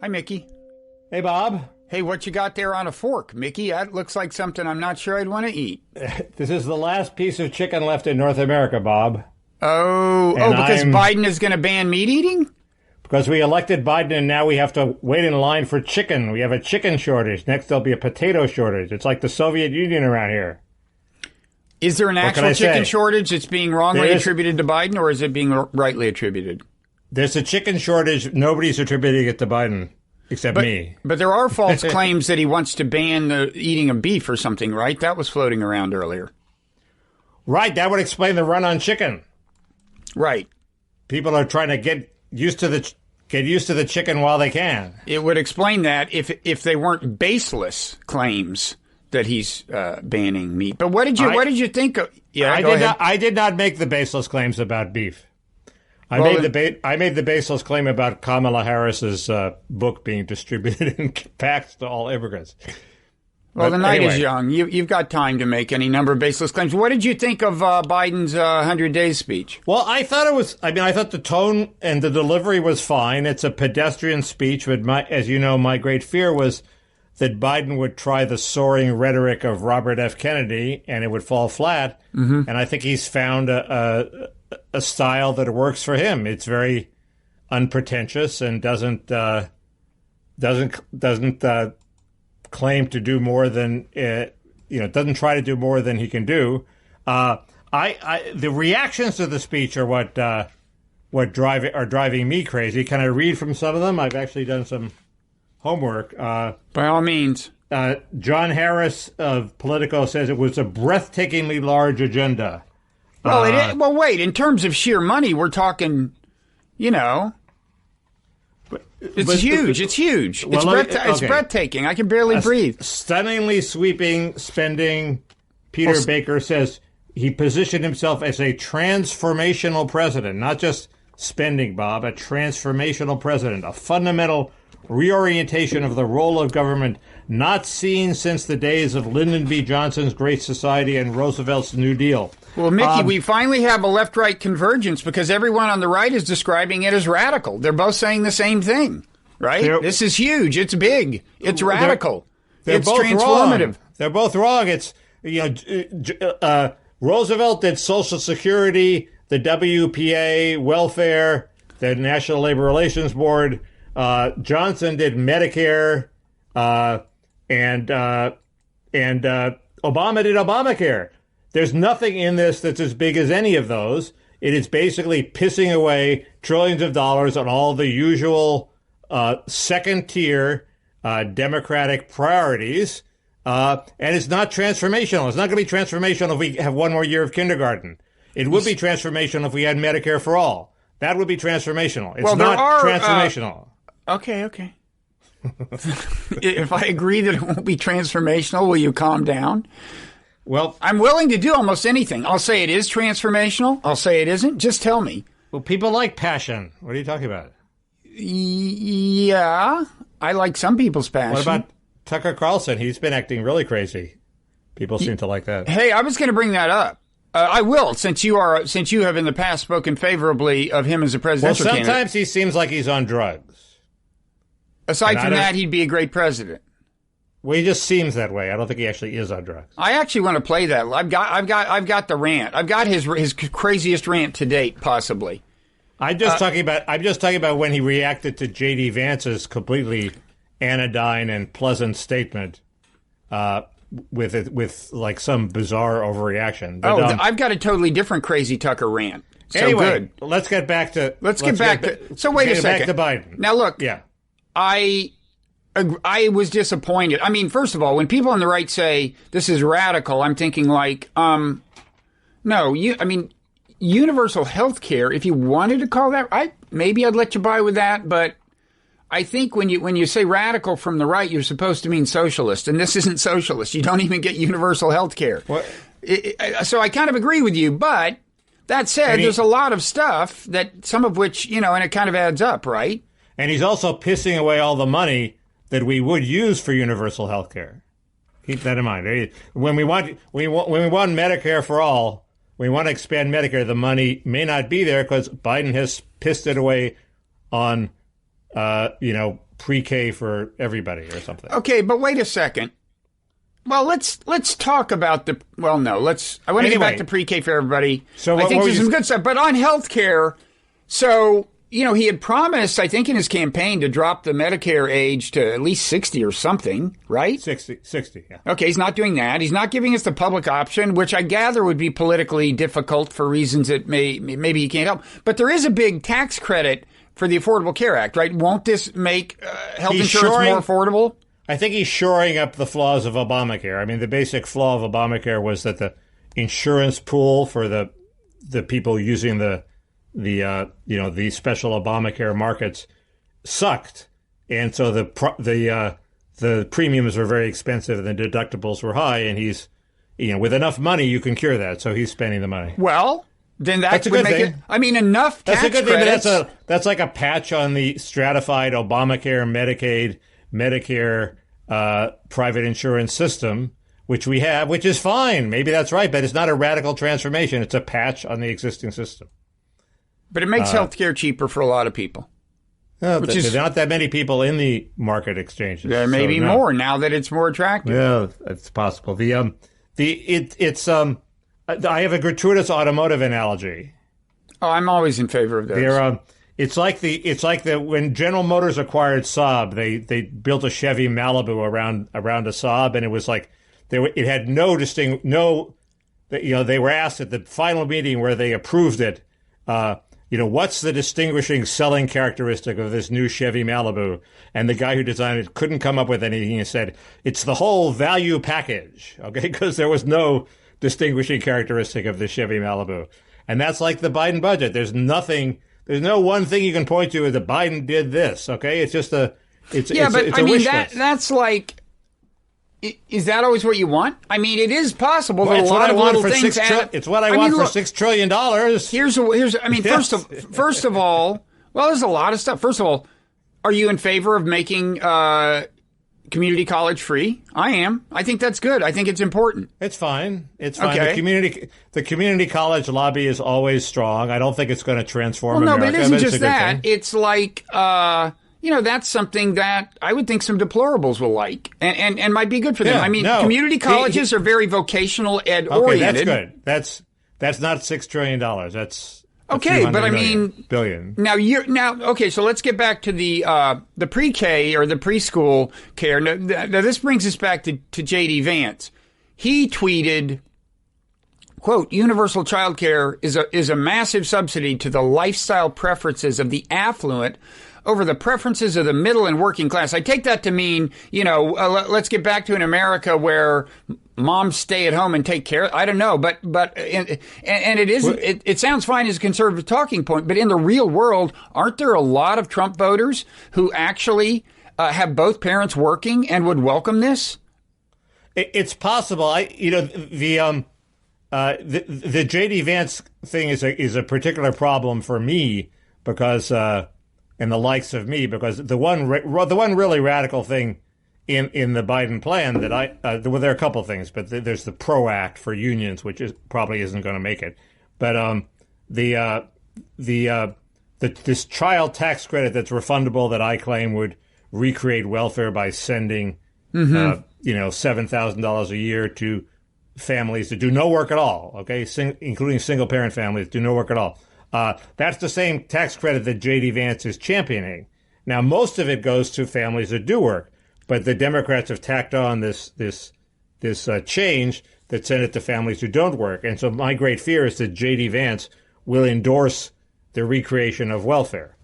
Hi, Mickey. Hey, Bob. Hey, what you got there on a fork, Mickey? That looks like something I'm not sure I'd want to eat. This is the last piece of chicken left in North America, Bob. Because Biden is going to ban meat eating? Because we elected Biden and now we have to wait in line for chicken. We have a chicken shortage. Next there'll be a potato shortage. It's like the Soviet Union around here. Is there an actual chicken shortage that's being wrongly attributed to Biden, or is it being rightly attributed? There's a chicken shortage. Nobody's attributing it to Biden except me. But there are false claims that he wants to ban the eating of beef or something, right? That was floating around earlier. Right. That would explain the run on chicken. Right. People are trying to get used to the chicken while they can. It would explain that if they weren't baseless claims that he's banning meat. But what did you think of? Yeah, I did not make the baseless claims about beef. I made the baseless claim about Kamala Harris's book being distributed in packs to all immigrants. Well, the night is young. You've got time to make any number of baseless claims. What did you think of Biden's 100 Days speech? Well, I thought I thought the tone and the delivery was fine. It's a pedestrian speech, but as you know, my great fear was that Biden would try the soaring rhetoric of Robert F. Kennedy and it would fall flat. Mm-hmm. And I think he's found a style that works for him. It's very unpretentious and doesn't claim to do more than doesn't try to do more than he can do. The reactions to the speech are what driving me crazy. Can I read from some of them? I've actually done some homework. By all means. John Harris of Politico says it was a breathtakingly large agenda. Well, wait. In terms of sheer money, we're talking, it's huge. It's huge. It's breathtaking. I can barely breathe. Stunningly sweeping spending. Peter Baker says he positioned himself as a transformational president, not just spending, Bob, a transformational president, a fundamental reorientation of the role of government not seen since the days of Lyndon B. Johnson's Great Society and Roosevelt's New Deal. Well, Mickey, we finally have a left-right convergence because everyone on the right is describing it as radical. They're both saying the same thing, right? This is huge. It's big. It's radical. It's transformative. Wrong. They're both wrong. It's Roosevelt did Social Security, the WPA, welfare, the National Labor Relations Board. Johnson did Medicare, and Obama did Obamacare. There's nothing in this that's as big as any of those. It is basically pissing away trillions of dollars on all the usual second-tier Democratic priorities, and it's not transformational. It's not going to be transformational if we have one more year of kindergarten. It would be transformational if we had Medicare for all. That would be transformational. It's not transformational. Okay. If I agree that it won't be transformational, will you calm down? Well, I'm willing to do almost anything. I'll say it is transformational. I'll say it isn't. Just tell me. Well, people like passion. What are you talking about? Yeah, I like some people's passion. What about Tucker Carlson? He's been acting really crazy. People seem to like that. Hey, I was going to bring that up. I will, since you have in the past spoken favorably of him as a presidential candidate. Sometimes he seems like he's on drugs. Aside from that, he'd be a great president. Well, he just seems that way. I don't think he actually is on drugs. I actually want to play that. I've got the rant. I've got his craziest rant to date, possibly. I'm just talking about when he reacted to J.D. Vance's completely anodyne and pleasant statement, with like some bizarre overreaction. But, I've got a totally different crazy Tucker rant. So anyway, good. Let's get back to. So wait a second. Back to Biden. Now look. Yeah. I was disappointed. I mean, first of all, when people on the right say this is radical, I'm thinking like, universal health care, if you wanted to call that, maybe I'd let you buy with that. But I think when you say radical from the right, you're supposed to mean socialist. And this isn't socialist. You don't even get universal health care. So I kind of agree with you. But that said, there's a lot of stuff that some of which, and it kind of adds up, right? And he's also pissing away all the money that we would use for universal health care. Keep that in mind. When we want Medicare for all, we want to expand Medicare, the money may not be there because Biden has pissed it away on, pre-K for everybody or something. Okay, but wait a second. Well, let's talk about the. Well, no, I want to get back to pre-K for everybody. So I think there's some good stuff, but on healthcare. So he had promised, I think, in his campaign to drop the Medicare age to at least 60 or something, right? 60, yeah. Okay, he's not doing that. He's not giving us the public option, which I gather would be politically difficult for reasons that maybe he can't help. But there is a big tax credit for the Affordable Care Act, right? Won't this make health insurance more affordable? I think he's shoring up the flaws of Obamacare. I mean, the basic flaw of Obamacare was that the insurance pool for the people using the special Obamacare markets sucked, and so the premiums were very expensive and the deductibles were high. And he's, with enough money you can cure that, so he's spending the money. Well, then that's a good thing. I mean, enough tax That's a good credits. thing, but that's like a patch on the stratified Obamacare, Medicaid, Medicare, private insurance system, which we have, which is fine. Maybe that's right, but it's not a radical transformation. It's a patch on the existing system. But it makes healthcare cheaper for a lot of people. There's not that many people in the market exchanges. There may be more now that it's more attractive. Yeah, it's possible. I have a gratuitous automotive analogy. Oh, I'm always in favor of those. It's like when General Motors acquired Saab, they built a Chevy Malibu around a Saab, and it was like it had they were asked at the final meeting where they approved it, what's the distinguishing selling characteristic of this new Chevy Malibu? And the guy who designed it couldn't come up with anything. He said, it's the whole value package, okay? Because there was no distinguishing characteristic of the Chevy Malibu. And that's like the Biden budget. There's no one thing you can point to as that Biden did this, okay? It's just it's a wish list. That's like, is that always what you want? I mean, it is possible that it's a lot of little things it's what I want for $6 trillion. First of all, well, there's a lot of stuff. First of all, are you in favor of making community college free? I am. I think that's good. I think it's important. It's fine. It's fine. Okay. The community college lobby is always strong. I don't think it's going to transform America. But it isn't just that. It's like, that's something that I would think some deplorables will like and might be good for them. Community colleges are very vocational ed oriented. Okay, that's good. That's not $6 trillion. That's okay, but I mean billion. Okay, so let's get back to the pre-K or the preschool care. Now this brings us back to J.D. Vance. He tweeted, quote, universal child care is a massive subsidy to the lifestyle preferences of the affluent over the preferences of the middle and working class. I take that to mean, let's get back to an America where moms stay at home and take care. I don't know, but it isn't. It sounds fine as a conservative talking point, but in the real world, aren't there a lot of Trump voters who actually have both parents working and would welcome this? It's possible. The J.D. Vance thing is a particular problem for me because. And the likes of me, because the one really radical thing in the Biden plan that there are a couple of things, but there's the PRO Act for unions, which probably isn't going to make it. But this child tax credit that's refundable that I claim would recreate welfare by sending $7,000 a year to families that do no work at all, okay, including single parent families do no work at all. That's the same tax credit that J.D. Vance is championing. Now, most of it goes to families that do work, but the Democrats have tacked on this change that sent it to families who don't work. And so my great fear is that J.D. Vance will endorse the recreation of welfare.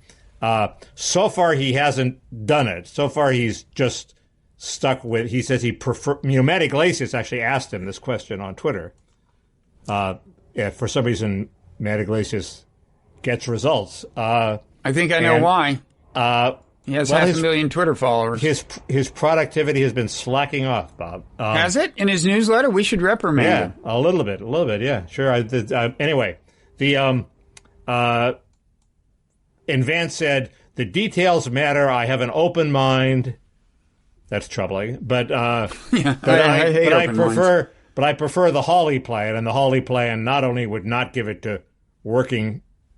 So far, he hasn't done it. So far, he's just stuck with. He says he prefer. Matt Iglesias actually asked him this question on Twitter. For some reason, Matt Iglesias gets results. I think I know why. He has 500,000 Twitter followers. His productivity has been slacking off, Bob. Has it? In his newsletter? We should reprimand him. A little bit, yeah. Sure. Anyway, and Vance said, the details matter. I have an open mind. That's troubling. But I prefer the Hawley plan, and the Hawley plan not only would not give it to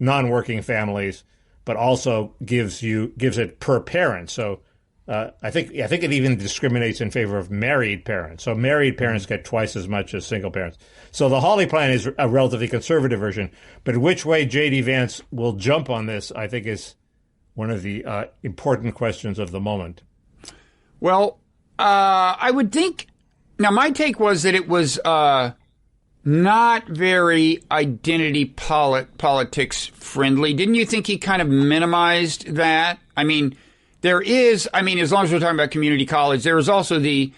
non-working families, but also gives it per parent. So I think it even discriminates in favor of married parents. So married parents get twice as much as single parents. So the Hawley plan is a relatively conservative version, but which way J.D. Vance will jump on this, I think, is one of the important questions of the moment. Well, I would think. Now, my take was that it was not very identity politics friendly. Didn't you think he kind of minimized that? I mean, as long as we're talking about community college, there is also the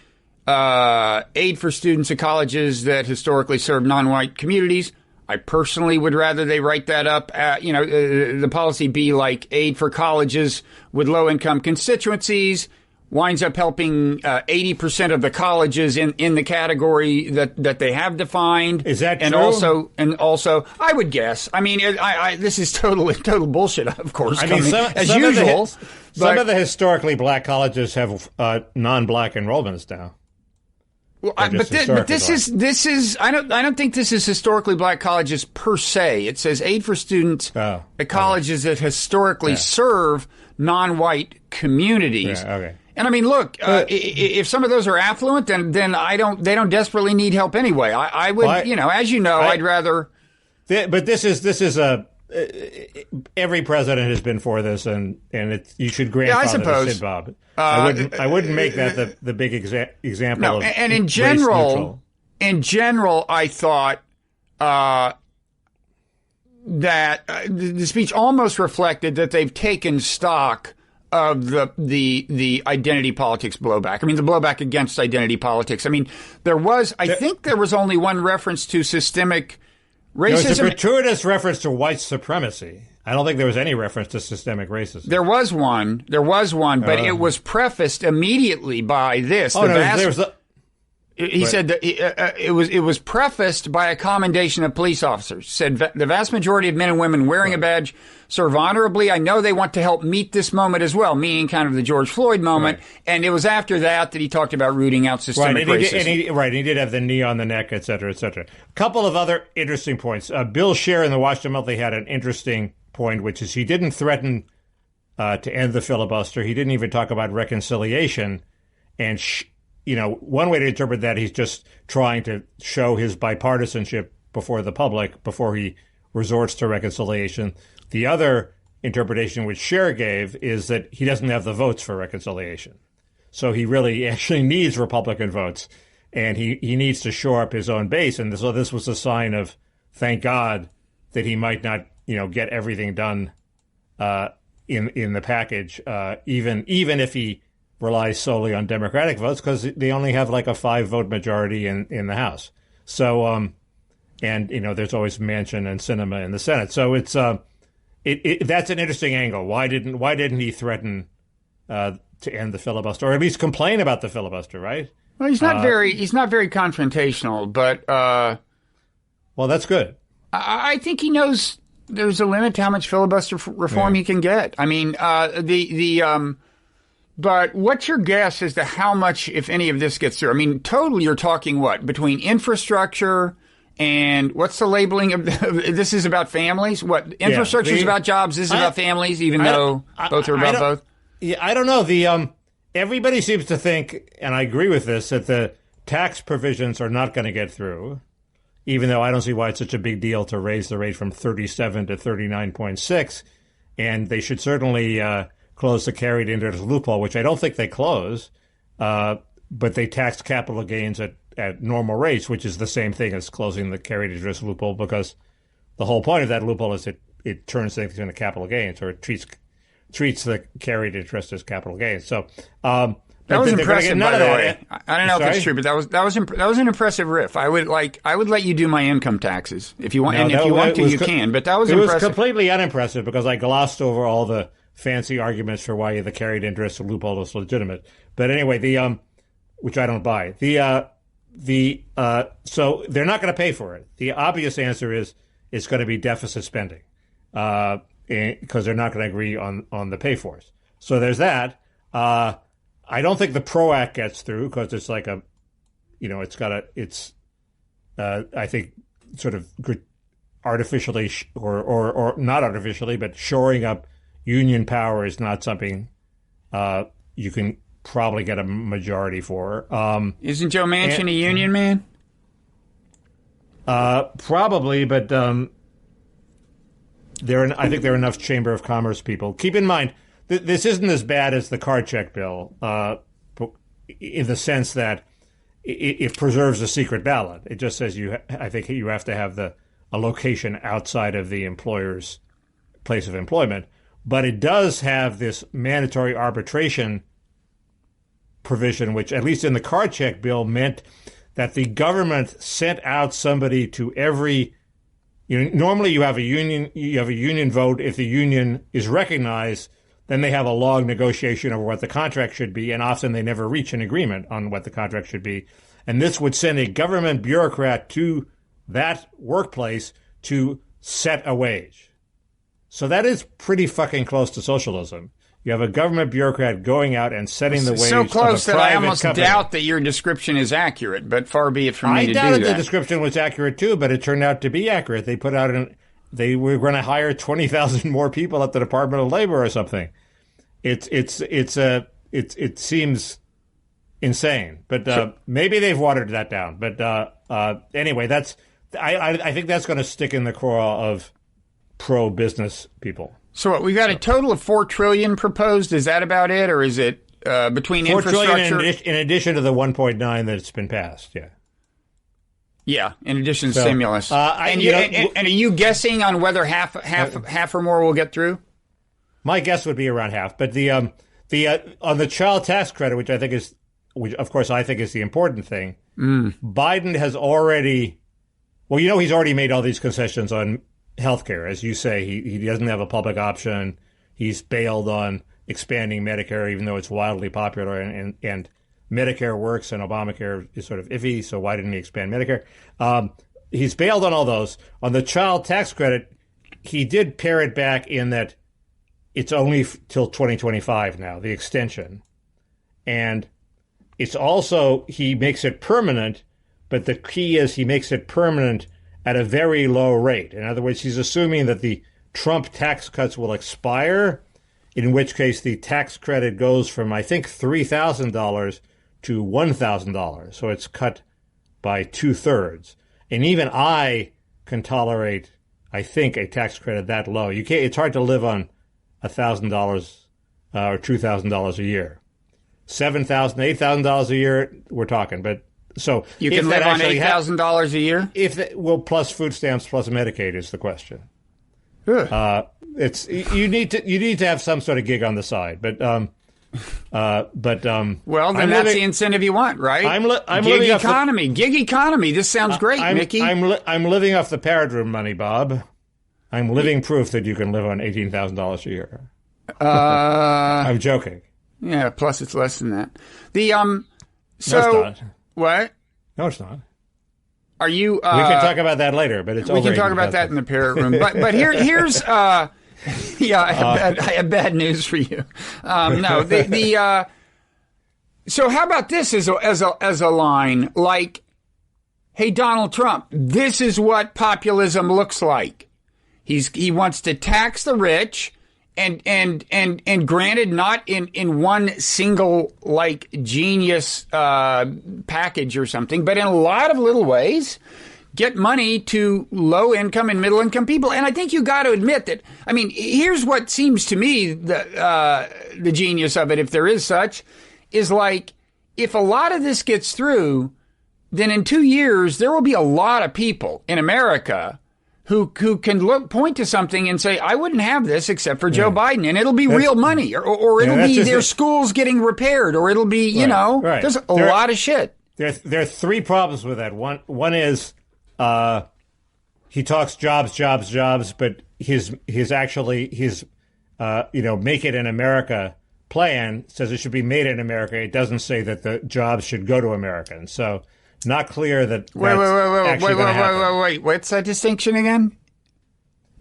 aid for students at colleges that historically serve non-white communities. I personally would rather they write that up. The policy be like aid for colleges with low-income constituencies, winds up helping 80% of the colleges in the category that they have defined. Is that true? And also, I would guess. I mean, this is total bullshit, of course. I mean, as usual. Some of the historically black colleges have non-black enrollments now. Well, this is. I don't think this is historically black colleges per se. It says aid for students at colleges that historically serve non-white communities. Yeah, okay. And I mean, look, if some of those are affluent, then they don't desperately need help anyway. I would, I'd rather. But this is a. Every president has been for this, and you should grandfather the Sid Bob. I wouldn't make that the big example. No, of and in general, I thought that the speech almost reflected that they've taken stock of the identity politics blowback. I mean, the blowback against identity politics. I mean, I think there was only one reference to systemic racism. There was a gratuitous reference to white supremacy. I don't think there was any reference to systemic racism. There was one, but it was prefaced immediately by this. He said that it was prefaced by a commendation of police officers. Said the vast majority of men and women wearing a badge serve honorably. I know they want to help meet this moment as well, meaning kind of the George Floyd moment. Right. And it was after that he talked about rooting out systemic racism. He did have the knee on the neck, et cetera, et cetera. A couple of other interesting points. Bill Scher in the Washington Monthly had an interesting point, which is he didn't threaten to end the filibuster. He didn't even talk about reconciliation. And one way to interpret that, he's just trying to show his bipartisanship before the public before he resorts to reconciliation. The other interpretation which Scher gave is that he doesn't have the votes for reconciliation. So he really actually needs Republican votes, and he needs to shore up his own base. And so this was a sign of, thank God, that he might not, get everything done in the package, even if he relies solely on Democratic votes, because they only have like a 5-vote majority in the House. So, there's always Manchin and Sinema in the Senate. So it's that's an interesting angle. Why didn't he threaten to end the filibuster, or at least complain about the filibuster? Right? Well, he's not very confrontational, but well, that's good. I think he knows there's a limit to how much filibuster reform he can get. I mean, but what's your guess as to how much, if any, of this gets through? I mean, total, you're talking what? Between infrastructure and what's the labeling of this is about families? What? Infrastructure is about jobs. This is about families, even though both are about both? Yeah, I don't know. Everybody seems to think, and I agree with this, that the tax provisions are not going to get through, even though I don't see why it's such a big deal to raise the rate from 37 to 39.6. And they should certainly close the carried interest loophole, which I don't think they close, but they tax capital gains at normal rates, which is the same thing as closing the carried interest loophole, because the whole point of that loophole is it turns things into capital gains, or it treats the carried interest as capital gains. So that was impressive, by the way. I don't know if it's true, but that was an impressive riff. I would let you do my income taxes if you want, you can. But that was impressive. It was completely unimpressive because I glossed over all the fancy arguments for why the carried interest loophole is legitimate. But anyway, which I don't buy. So they're not going to pay for it. The obvious answer is it's going to be deficit spending, because they're not going to agree on the pay-fors. So there's that. I don't think the PRO Act gets through because it's like I think sort of artificially or not artificially, but shoring up union power is not something you can probably get a majority for. Isn't Joe Manchin a union man? Probably, but I think there are enough Chamber of Commerce people. Keep in mind, this isn't as bad as the card check bill, in the sense that it preserves a secret ballot. It just says I think you have to have a location outside of the employer's place of employment. But it does have this mandatory arbitration provision, which, at least in the card check bill, meant that the government sent out somebody to every. Normally you have a union vote. If the union is recognized, then they have a long negotiation over what the contract should be, and often they never reach an agreement on what the contract should be. And this would send a government bureaucrat to that workplace to set a wage. So that is pretty fucking close to socialism. You have a government bureaucrat going out and setting the wage so close of a that I private almost company. doubt that your description is accurate, but far be it from me to do that. I doubted the description was accurate too, but it turned out to be accurate. They put out they were going to hire 20,000 more people at the Department of Labor or something. It seems insane, but maybe they've watered that down. But anyway, I think that's going to stick in the craw of pro-business people. So what, we've got a total of $4 trillion proposed. Is that about it, or is it between $4 infrastructure? trillion in addition to the 1.9 that's been passed? Yeah. Yeah, in addition to stimulus. And are you guessing on whether half or more will get through? My guess would be around half. But the on the child tax credit, which of course I think is the important thing, Biden has already. Well, he's already made all these concessions on healthcare, as you say. He doesn't have a public option. He's bailed on expanding Medicare, even though it's wildly popular, and Medicare works and Obamacare is sort of iffy. So why didn't he expand Medicare? He's bailed on all those. On the child tax credit, he did pare it back in that it's only till 2025 now, the extension, and it's also he makes it permanent. But the key is he makes it permanent at a very low rate. In other words, he's assuming that the Trump tax cuts will expire, in which case the tax credit goes from, I think, $3,000 to $1,000. So it's cut by 2/3. And even I can tolerate, I think, a tax credit that low. It's hard to live on $1,000 or $2,000 a year. $7,000, $8,000 a year, we're talking. But so you can live on $8,000 a year. Plus food stamps plus Medicaid is the question. Good. You need to have some sort of gig on the side, but then that's the incentive you want, right? I'm gig living economy. Gig economy. This sounds great, Mickey. I'm living off the Parrot Room money, Bob. I'm living proof that you can live on $18,000 a year. I'm joking. Yeah. Plus, it's less than that. No, it's not. What? No, it's not. Are you? We can talk about that later, but it's. We can talk about that in the Parrot Room. But here's. I have bad news for you. So how about this as a line like, hey, Donald Trump, this is what populism looks like. He wants to tax the rich. And granted, not in one single like genius package or something, but in a lot of little ways, get money to low income and middle income people. And I think you got to admit that. I mean, here's what seems to me the genius of it, if there is such, is like if a lot of this gets through, then in 2 years there will be a lot of people in America who can point to something and say, I wouldn't have this except for Joe Biden. And it'll be real money, or it'll be their schools getting repaired, or it'll be, there's a lot of shit. There are three problems with that. One is he talks jobs, but his Make It in America plan says it should be made in America. It doesn't say that the jobs should go to Americans. So not clear that wait. What's that distinction again?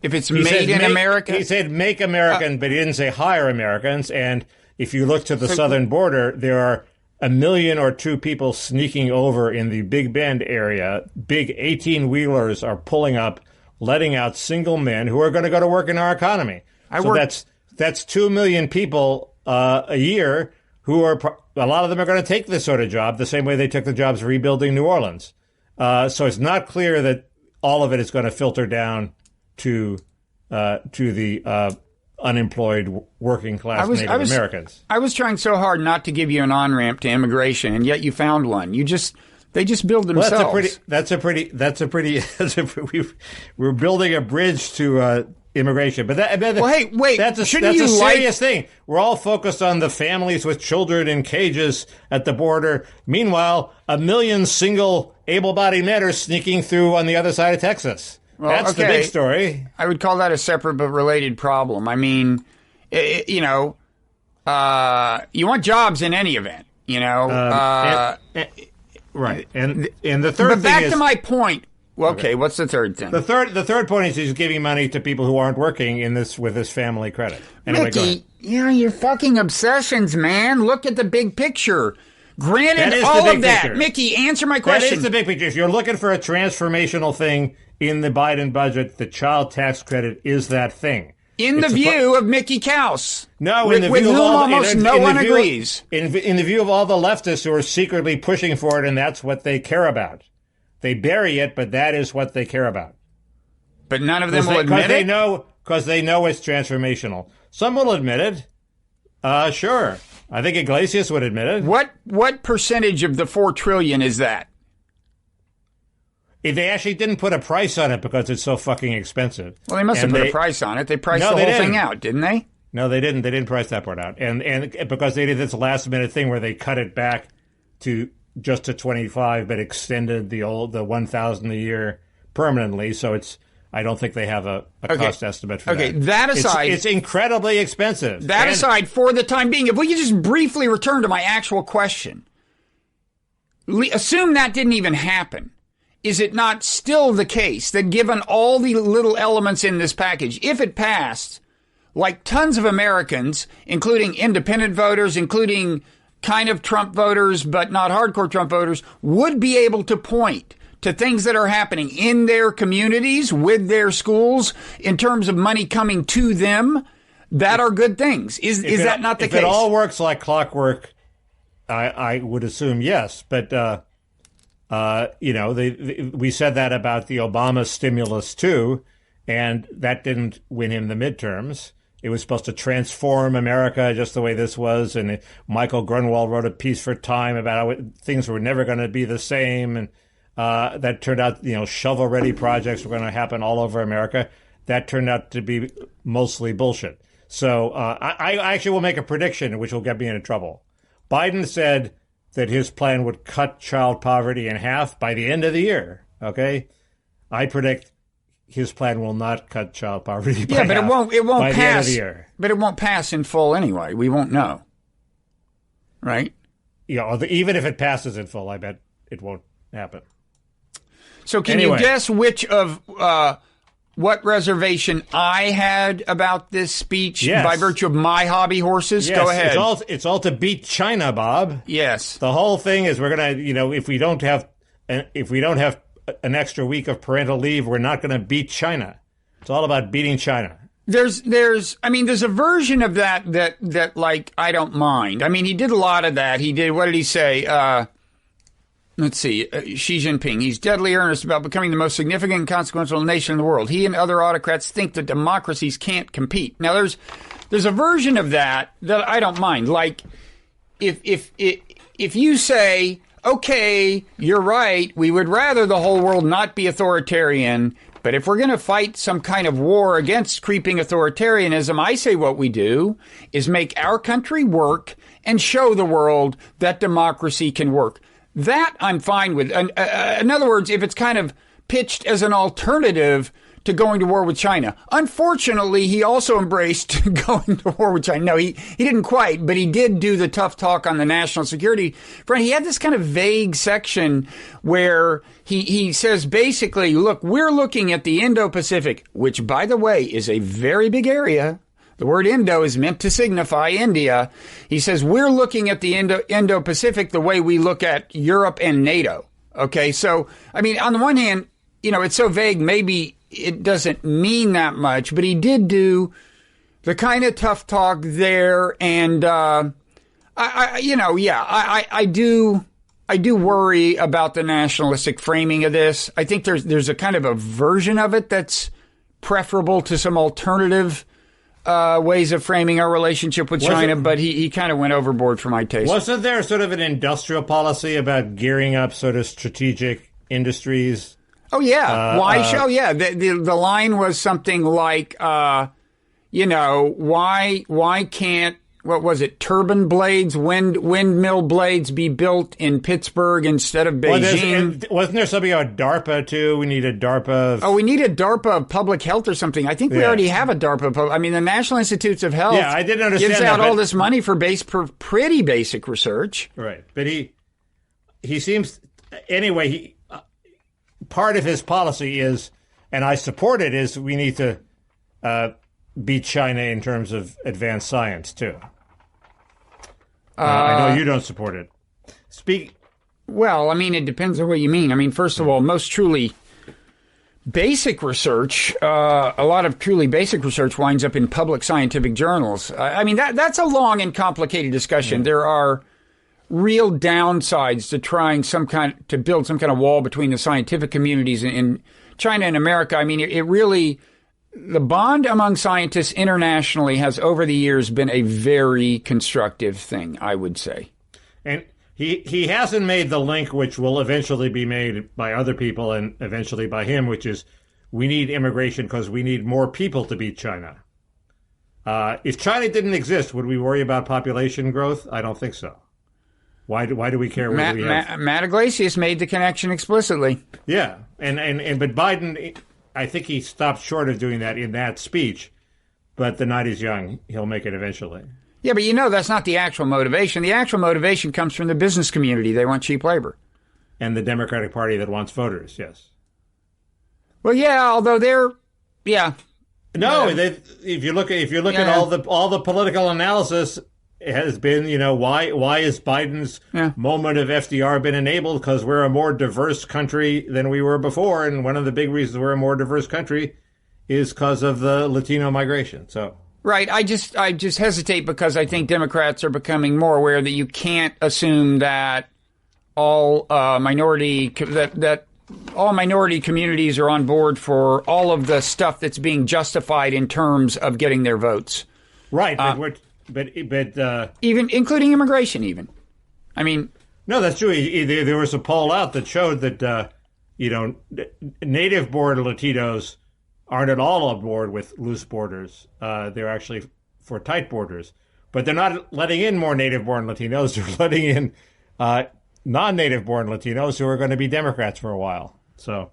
If it's made in America? He said make American, but he didn't say hire Americans. And if you look to the southern border, there are 1 million or 2 people sneaking over in the Big Bend area. Big 18-wheelers are pulling up, letting out single men who are going to go to work in our economy. That's that's 2 million people a year who are, a lot of them are going to take this sort of job the same way they took the jobs rebuilding New Orleans. So it's not clear that all of it is going to filter down to the unemployed working class Native Americans. I was trying so hard not to give you an on-ramp to immigration, and yet you found one. They just build themselves. We're building a bridge to immigration, but hey, wait, that's a serious thing. We're all focused on the families with children in cages at the border. Meanwhile, 1 million single able-bodied men are sneaking through on the other side of Texas. Well, that's the big story. I would call that a separate but related problem. I mean, you want jobs in any event, right. And the third thing is... But back to my point. Well, okay, what's the third thing? The third point is he's giving money to people who aren't working with this family credit. Anyway, Mickey, your fucking obsessions, man. Look at the big picture. Granted all of that. Picture. Mickey, answer my question. That is the big picture. If you're looking for a transformational thing in the Biden budget, the child tax credit is that thing. In the view of Mickey Kaus. No, in the view of almost no one agrees. In the view of all the leftists who are secretly pushing for it, and that's what they care about. They bury it, but that is what they care about. But none of them will admit it? Because they know it's transformational. Some will admit it. Sure. I think Iglesias would admit it. What percentage of the $4 trillion is that? They actually didn't put a price on it because it's so fucking expensive. Well, they must have put a price on it. They priced the whole thing out, didn't they? No, they didn't. They didn't price that part out. And because they did this last minute thing where they cut it back to just to 25, but extended the 1,000 a year permanently. So I don't think they have a cost estimate for that. Okay, that aside... It's incredibly expensive. That aside, for the time being, if we could just briefly return to my actual question. Assume that didn't even happen. Is it not still the case that given all the little elements in this package, if it passed, like tons of Americans, including independent voters, including kind of Trump voters, but not hardcore Trump voters, would be able to point to things that are happening in their communities, with their schools, in terms of money coming to them, that are good things? Is that not the case? If it all works like clockwork, I would assume yes. But, we said that about the Obama stimulus, too, and that didn't win him the midterms. It was supposed to transform America just the way this was. And Michael Grunwald wrote a piece for Time about how things were never going to be the same. And that turned out, shovel-ready projects were going to happen all over America. That turned out to be mostly bullshit. So I actually will make a prediction, which will get me into trouble. Biden said that his plan would cut child poverty in half by the end of the year. Okay? I predict his plan will not cut child poverty by half it won't by pass. The end of the year. But it won't pass in full anyway. We won't know. Right? Yeah, even if it passes in full, I bet it won't happen. So can you guess which of what reservation I had about this speech by virtue of my hobby horses? Yes, go ahead. It's all to beat China, Bob. Yes. The whole thing is we're going to, if we don't have an extra week of parental leave, we're not going to beat China. It's all about beating China. There's a version of that like I don't mind. I mean, he did a lot of that. He did, what did he say? Let's see, Xi Jinping. He's deadly earnest about becoming the most significant and consequential nation in the world. He and other autocrats think that democracies can't compete. Now, there's a version of that I don't mind. Like, if you say, okay, you're right, we would rather the whole world not be authoritarian, but if we're going to fight some kind of war against creeping authoritarianism, I say what we do is make our country work and show the world that democracy can work. That I'm fine with. In other words, if it's kind of pitched as an alternative to going to war with China. Unfortunately, he also embraced going to war with China. No, he didn't quite, but he did do the tough talk on the national security front. He had this kind of vague section where he says basically, look, we're looking at the Indo-Pacific, which, by the way, is a very big area. The word Indo is meant to signify India. He says, we're looking at the Indo-Pacific the way we look at Europe and NATO. Okay, so, I mean, on the one hand, it's so vague, maybe it doesn't mean that much, but he did do the kind of tough talk there, and I do worry about the nationalistic framing of this. I think there's a kind of a version of it that's preferable to some alternative ways of framing our relationship with China, but he kind of went overboard for my taste. Wasn't there sort of an industrial policy about gearing up sort of strategic industries? Oh, yeah. The line was something like, why can't, what was it, turbine blades, windmill blades be built in Pittsburgh instead of Beijing? Well, wasn't there something about DARPA, too? We need a DARPA. We need a DARPA of public health or something. I think we already have a DARPA. The National Institutes of Health I didn't understand gives out all this money for pretty basic research. Right. But he seems, anyway, part of his policy is, and I support it, is we need to beat China in terms of advanced science, too. I know you don't support it. Well, it depends on what you mean. First of all, most truly basic research, a lot of truly basic research winds up in public scientific journals. That's a long and complicated discussion. There are real downsides to trying to build some kind of wall between the scientific communities in China and America. The bond among scientists internationally has over the years been a very constructive thing, I would say. And he hasn't made the link which will eventually be made by other people and eventually by him, which is we need immigration because we need more people to beat China. If China didn't exist, would we worry about population growth? I don't think so. Why do we care? Matt Iglesias made the connection explicitly. Yeah, but Biden, I think he stopped short of doing that in that speech. But the night is young; he'll make it eventually. Yeah, but that's not the actual motivation. The actual motivation comes from the business community. They want cheap labor, and the Democratic Party that wants voters. Yes. Well, yeah, although they're no. If you look at all the political analysis. It has been, why is Biden's moment of FDR been enabled? Because we're a more diverse country than we were before. And one of the big reasons we're a more diverse country is because of the Latino migration. So right. I just hesitate because I think Democrats are becoming more aware that you can't assume that all minority communities are on board for all of the stuff that's being justified in terms of getting their votes. Right. But even including immigration, even. No, that's true. There was a poll out that showed that native-born Latinos aren't at all on board with loose borders. They're actually for tight borders, but they're not letting in more native-born Latinos. They're letting in non-native-born Latinos who are going to be Democrats for a while. So.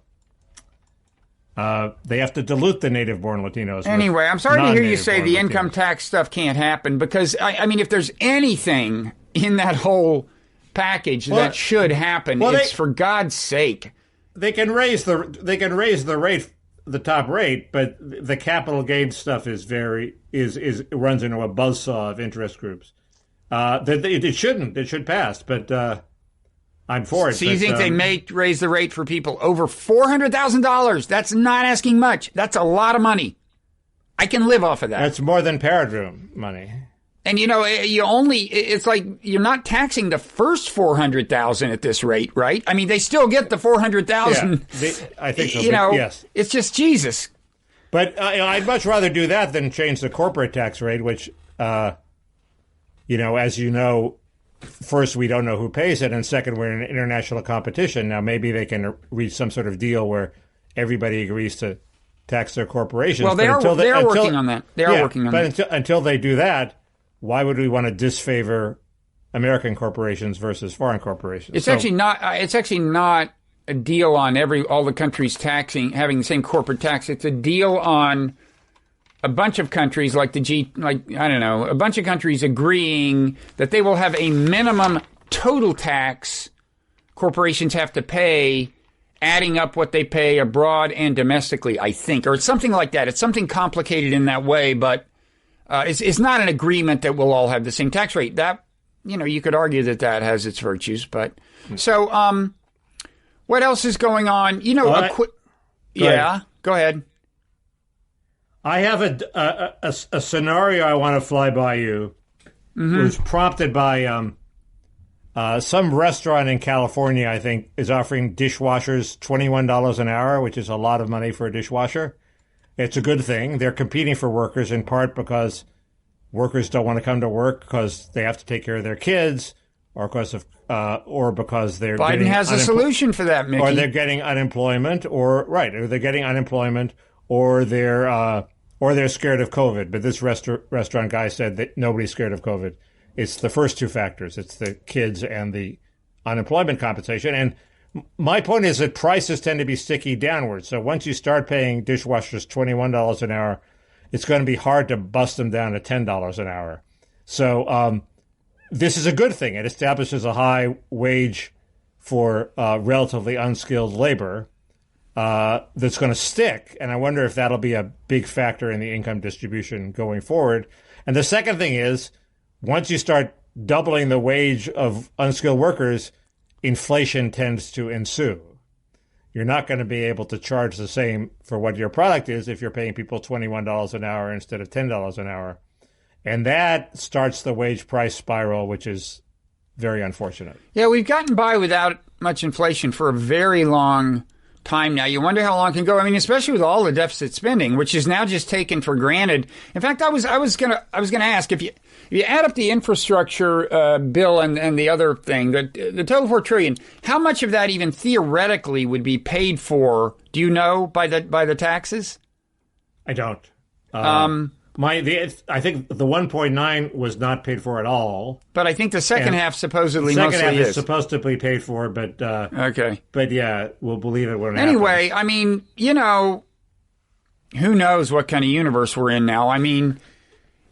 They have to dilute the native-born Latinos. Anyway, I'm sorry to hear you say the income tax stuff can't happen because, if there's anything in that whole package that should happen, it's for God's sake. They can raise the rate, the top rate, but the capital gains stuff is runs into a buzzsaw of interest groups. It should pass, but. I'm for it. So you think they may raise the rate for people over $400,000? That's not asking much. That's a lot of money. I can live off of that. That's more than Parrot Room money. And it's like you're not taxing the first 400,000 at this rate, right? They still get the 400,000. Yeah, I think so. Yes. It's just Jesus. But I'd much rather do that than change the corporate tax rate, which, as you know, first, we don't know who pays it, and second, we're in international competition. Now, maybe they can reach some sort of deal where everybody agrees to tax their corporations. Well, they are working on that. They are working on that. But until they do that, why would we want to disfavor American corporations versus foreign corporations? It's actually not a deal on all the countries having the same corporate tax. It's a deal on a bunch of countries a bunch of countries agreeing that they will have a minimum total tax corporations have to pay, adding up what they pay abroad and domestically, I think, or it's something like that. It's something complicated in that way, but it's not an agreement that we'll all have the same tax rate. That, you could argue that has its virtues, but so, what else is going on? Go ahead. I have a scenario I want to fly by you. Mm-hmm. It was prompted by some restaurant in California, I think, is offering dishwashers $21 an hour, which is a lot of money for a dishwasher. It's a good thing. They're competing for workers in part because workers don't want to come to work because they have to take care of their kids, or because they're Biden has a solution for that, Mickey. Or they're getting unemployment, or they're getting unemployment, or they're scared of COVID. But this restaurant guy said that nobody's scared of COVID. It's the first two factors. It's the kids and the unemployment compensation. And my point is that prices tend to be sticky downwards. So once you start paying dishwashers $21 an hour, it's going to be hard to bust them down to $10 an hour. So this is a good thing. It establishes a high wage for relatively unskilled labor that's going to stick. And I wonder if that'll be a big factor in the income distribution going forward. And the second thing is, once you start doubling the wage of unskilled workers, inflation tends to ensue. You're not going to be able to charge the same for what your product is if you're paying people $21 an hour instead of $10 an hour. And that starts the wage price spiral, which is very unfortunate. Yeah, we've gotten by without much inflation for a very long time now. You wonder how long it can go. I mean, especially with all the deficit spending, which is now just taken for granted. In fact, I was gonna ask, if you add up the infrastructure bill and the other thing, the total $4 trillion, how much of that even theoretically would be paid for? Do you know by the taxes? I don't. I think the 1.9 was not paid for at all. But I think the second half supposedly mostly is. The second half is supposed to be paid for, but okay. But yeah, we'll believe it when it happens. Anyway, I mean, who knows what kind of universe we're in now? I mean,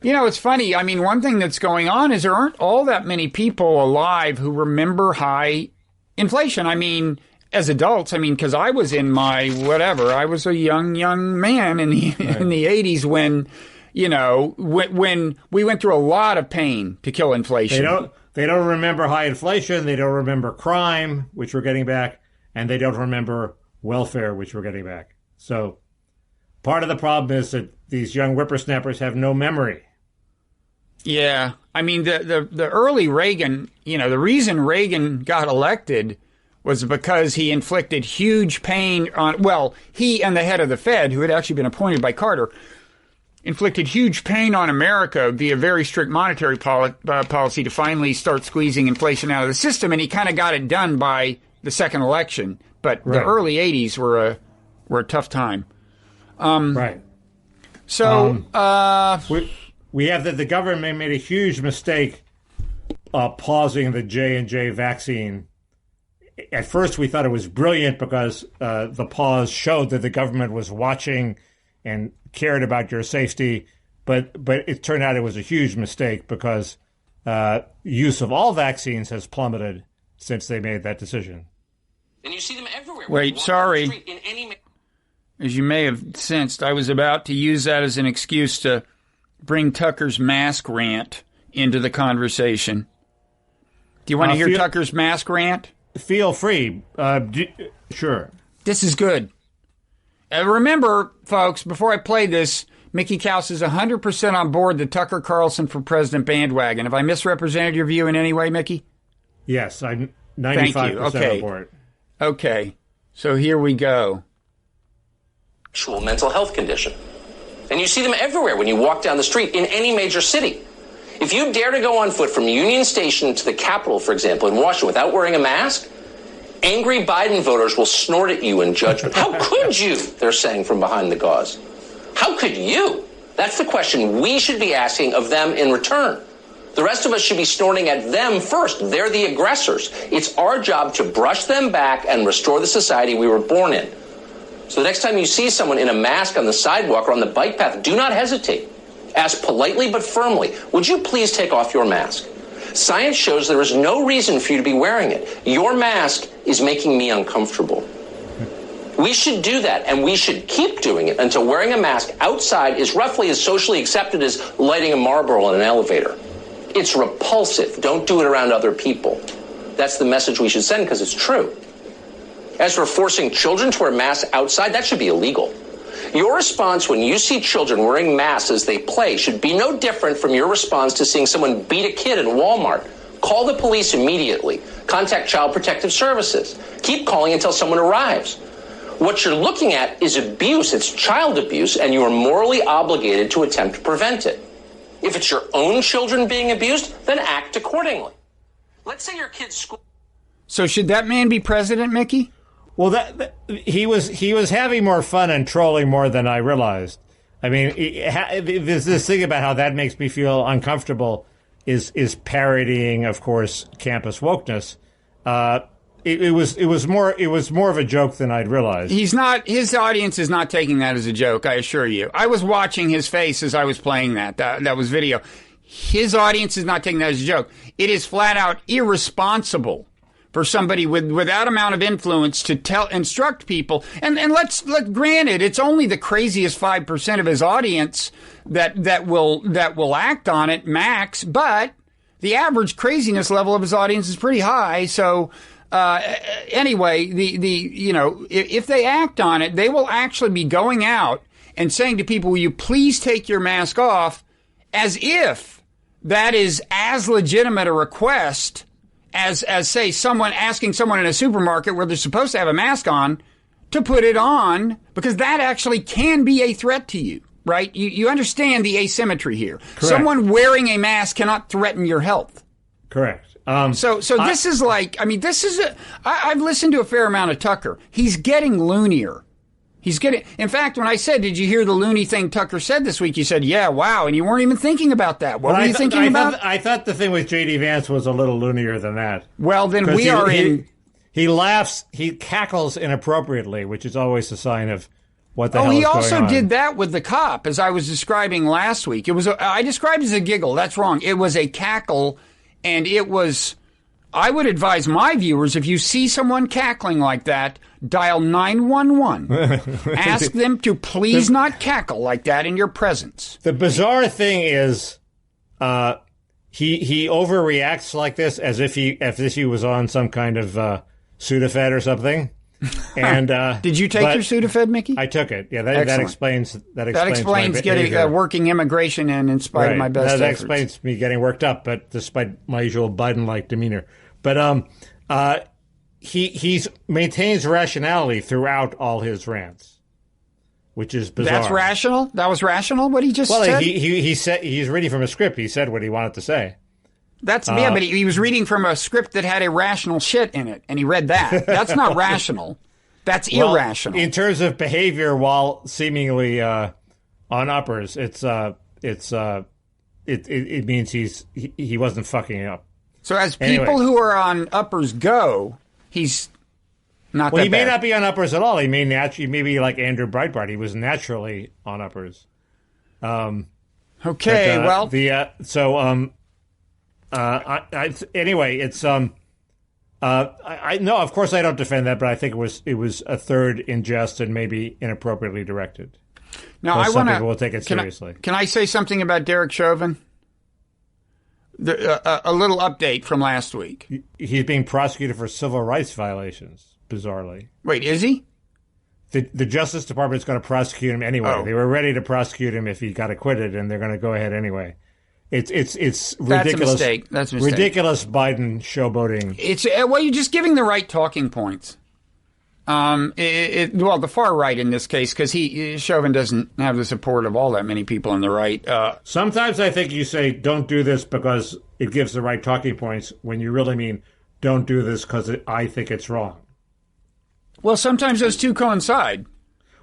it's funny. I mean, one thing that's going on is there aren't all that many people alive who remember high inflation. I mean, as adults, because I was in my I was a young man in the 80s when. When we went through a lot of pain to kill inflation. They don't remember high inflation. They don't remember crime, which we're getting back, and they don't remember welfare, which we're getting back. So part of the problem is that these young whippersnappers have no memory. Yeah. I mean, the early Reagan, the reason Reagan got elected was because he inflicted huge pain on, he and the head of the Fed, who had actually been appointed by Carter, inflicted huge pain on America via very strict monetary policy to finally start squeezing inflation out of the system, and he kind of got it done by the second election. But the early 80s were a tough time. Right. So we have that the government made a huge mistake pausing the J&J vaccine. At first, we thought it was brilliant because the pause showed that the government was watching and cared about your safety, but it turned out it was a huge mistake because use of all vaccines has plummeted since they made that decision. And you see them everywhere. Wait, sorry. As you may have sensed, I was about to use that as an excuse to bring Tucker's mask rant into the conversation. Do you want to hear Tucker's mask rant? Feel free. Sure. This is good. Remember, folks, before I play this, Mickey Kaus is 100% on board the Tucker Carlson for President bandwagon. Have I misrepresented your view in any way, Mickey? Yes, I'm 95% on board. Okay, so here we go. Actual mental health condition. And you see them everywhere when you walk down the street in any major city. If you dare to go on foot from Union Station to the Capitol, for example, in Washington without wearing a mask, angry Biden voters will snort at you in judgment. How could you? They're saying from behind the gauze. How could you? That's the question we should be asking of them in return. The rest of us should be snorting at them first. They're the aggressors. It's our job to brush them back and restore the society we were born in. So the next time you see someone in a mask on the sidewalk or on the bike path, do not hesitate. Ask politely but firmly, would you please take off your mask? Science shows there is no reason for you to be wearing it. Your mask is making me uncomfortable. We should do that, and we should keep doing it until wearing a mask outside is roughly as socially accepted as lighting a Marlboro in an elevator. It's repulsive. Don't do it around other people. That's the message we should send because it's true. As for forcing children to wear masks outside, that should be illegal. Your response when you see children wearing masks as they play should be no different from your response to seeing someone beat a kid in Walmart. Call the police immediately. Contact Child Protective Services. Keep calling until someone arrives. What you're looking at is abuse. It's child abuse, and you are morally obligated to attempt to prevent it. If it's your own children being abused, then act accordingly. Let's say your kid's school. So should that man be president, Mickey? Well, he was having more fun and trolling more than I realized. I mean, there's this thing about how that makes me feel uncomfortable is parodying, of course, campus wokeness. It was more of a joke than I'd realized. His audience is not taking that as a joke, I assure you. I was watching his face as I was playing that. That was video. His audience is not taking that as a joke. It is flat out irresponsible for somebody with that amount of influence to instruct people. And granted, it's only the craziest 5% of his audience that will act on it, max, but the average craziness level of his audience is pretty high. So, anyway, if they act on it, they will actually be going out and saying to people, will you please take your mask off, as if that is as legitimate a request as say someone asking someone in a supermarket where they're supposed to have a mask on to put it on, because that actually can be a threat to you, right? You understand the asymmetry here. Correct. Someone wearing a mask cannot threaten your health. Correct. So this is like, I mean, I've listened to a fair amount of Tucker. He's getting loonier. In fact, when I said, did you hear the loony thing Tucker said this week? You said, yeah, wow. And you weren't even thinking about that. What were you thinking about? I thought the thing with J.D. Vance was a little loonier than that. Well, then he laughs, he cackles inappropriately, which is always a sign of what the hell is going on. He also did that with the cop, as I was describing last week. I described it as a giggle. That's wrong. It was a cackle, and it was, I would advise my viewers, if you see someone cackling like that, dial 911. Ask them to please not cackle like that in your presence. The bizarre thing is, he overreacts like this as if he was on some kind of Sudafed or something. And did you take your Sudafed, Mickey? I took it. Yeah, that explains getting working immigration in spite of my best efforts. That explains me getting worked up, but despite my usual Biden-like demeanor. But he maintains rationality throughout all his rants, which is bizarre. That's rational? That was rational, what he just said? Well, he said he's reading from a script. He said what he wanted to say. But he was reading from a script that had irrational shit in it, and he read that. That's not rational. That's irrational. In terms of behavior while seemingly on uppers, it means he wasn't fucking up. So as people who are on uppers go, he's not that bad. Well, he may not be on uppers at all. He may be like Andrew Breitbart. He was naturally on uppers. Anyway, it's I no, of course I don't defend that, but I think it was a third in jest and maybe inappropriately directed. Now some people will take it seriously. Can I say something about Derek Chauvin? A little update from last week. He's being prosecuted for civil rights violations, bizarrely. Wait, is he? The Justice Department is going to prosecute him anyway. Oh. They were ready to prosecute him if he got acquitted, and they're going to go ahead anyway. It's ridiculous. That's a mistake. Ridiculous Biden showboating. You're just giving the right talking points. The far right in this case, because Chauvin doesn't have the support of all that many people on the right. Sometimes I think you say don't do this because it gives the right talking points when you really mean don't do this because I think it's wrong. Well, sometimes those two coincide.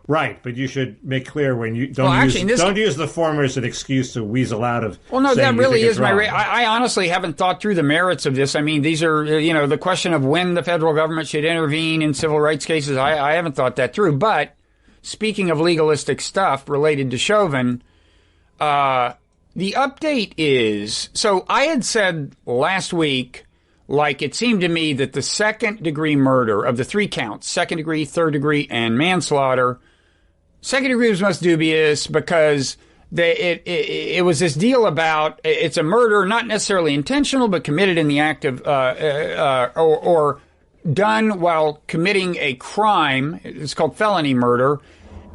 Right, but you should make clear when you don't use the former as an excuse to weasel out of. Well, no, that really is my. I honestly haven't thought through the merits of this. I mean, these are the question of when the federal government should intervene in civil rights cases. I haven't thought that through. But speaking of legalistic stuff related to Chauvin, the update is so I had said last week. Like, it seemed to me that the second-degree murder of the 3 counts, second degree, third degree, and manslaughter, second degree was most dubious because it was this deal about it's a murder, not necessarily intentional, but committed in the act of, or done while committing a crime. It's called felony murder.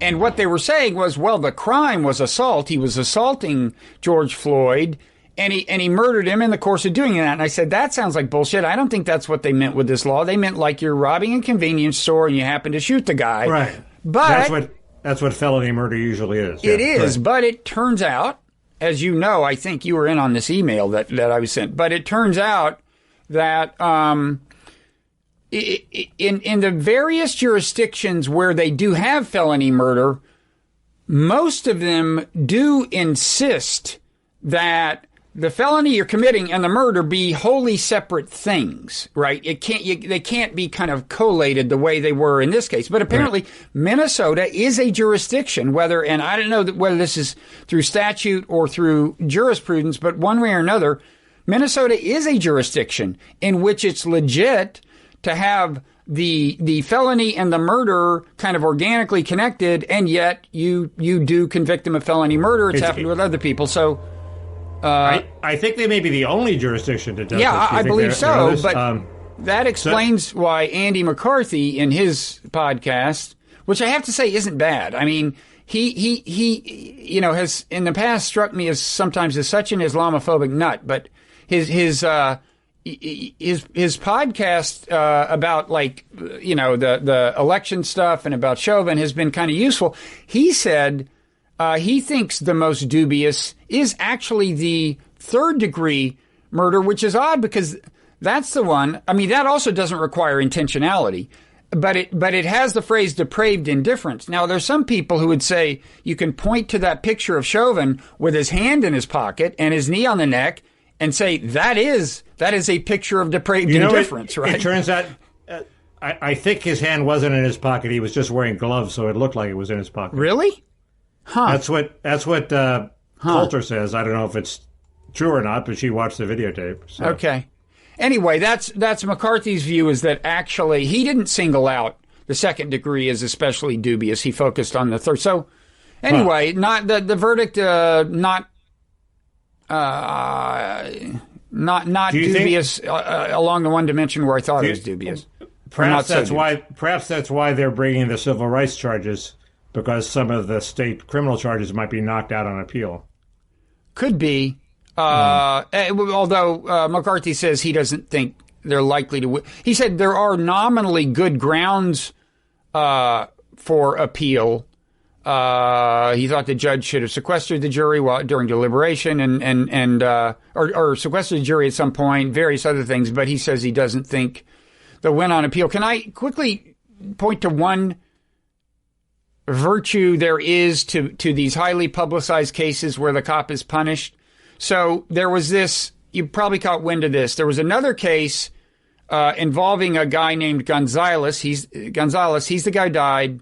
And what they were saying was, well, the crime was assault. He was assaulting George Floyd, and he murdered him in the course of doing that. And I said, that sounds like bullshit. I don't think that's what they meant with this law. They meant like you're robbing a convenience store and you happen to shoot the guy. Right. But that's what felony murder usually is. It is, right. But it turns out, as you know, I think you were in on this email that I was sent, but it turns out that in the various jurisdictions where they do have felony murder, most of them do insist that the felony you're committing and the murder be wholly separate things, right? They can't be kind of collated the way they were in this case. But apparently, right. Minnesota is a jurisdiction, and I don't know whether this is through statute or through jurisprudence, but one way or another, Minnesota is a jurisdiction in which it's legit to have the felony and the murder kind of organically connected, and yet you do convict them of felony murder. It's happened with other people. So I think they may be the only jurisdiction to do yeah, I believe so. But that explains why Andy McCarthy in his podcast, which I have to say isn't bad. I mean, he has in the past struck me as sometimes as such an Islamophobic nut, but his podcast about the election stuff and about Chauvin has been kind of useful. He said he thinks the most dubious is actually the third degree murder, which is odd because that's the one. I mean, that also doesn't require intentionality, but it has the phrase depraved indifference. Now, there's some people who would say you can point to that picture of Chauvin with his hand in his pocket and his knee on the neck and say that is a picture of depraved indifference, right? It turns out, I think his hand wasn't in his pocket. He was just wearing gloves, so it looked like it was in his pocket. Really? Huh. That's what Coulter says. I don't know if it's true or not, but she watched the videotape. So. Okay. Anyway, that's McCarthy's view, is that actually he didn't single out the second degree as especially dubious. He focused on the third. So anyway, not the verdict, not dubious along the one dimension where I thought it was dubious. Perhaps that's why they're bringing the civil rights charges, because some of the state criminal charges might be knocked out on appeal. Could be. Although McCarthy says he doesn't think they're likely to win. He said there are nominally good grounds for appeal. He thought the judge should have sequestered the jury during deliberation or sequestered the jury at some point, various other things, but he says he doesn't think they'll win on appeal. Can I quickly point to one virtue there is to these highly publicized cases where the cop is punished? So there was this, you probably caught wind of this. There was another case involving a guy named Gonzalez. He's the guy who died.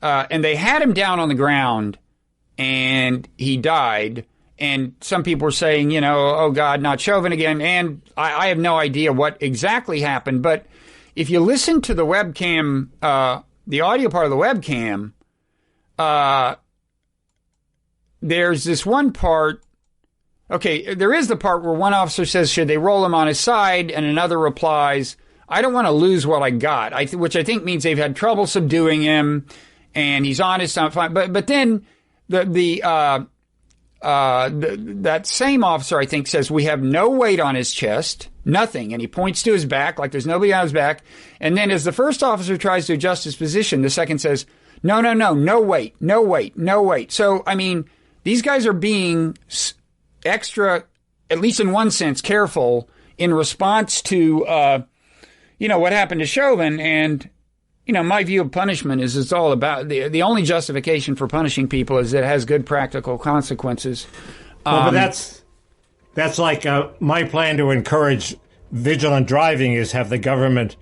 And they had him down on the ground and he died. And some people were saying, oh God, not Chauvin again. And I have no idea what exactly happened. But if you listen to the webcam, the audio part of the webcam, there's this one part. Okay, there is the part where one officer says, should they roll him on his side? And another replies, I don't want to lose what I got, which I think means they've had trouble subduing him and he's honest, I'm fine. But then that same officer, I think, says we have no weight on his chest, nothing. And he points to his back like there's nobody on his back. And then as the first officer tries to adjust his position, the second says, no weight. So, I mean, these guys are being extra, at least in one sense, careful in response to, what happened to Chauvin. And, my view of punishment is it's all about the only justification for punishing people is that it has good practical consequences. But that's like my plan to encourage vigilant driving is have the government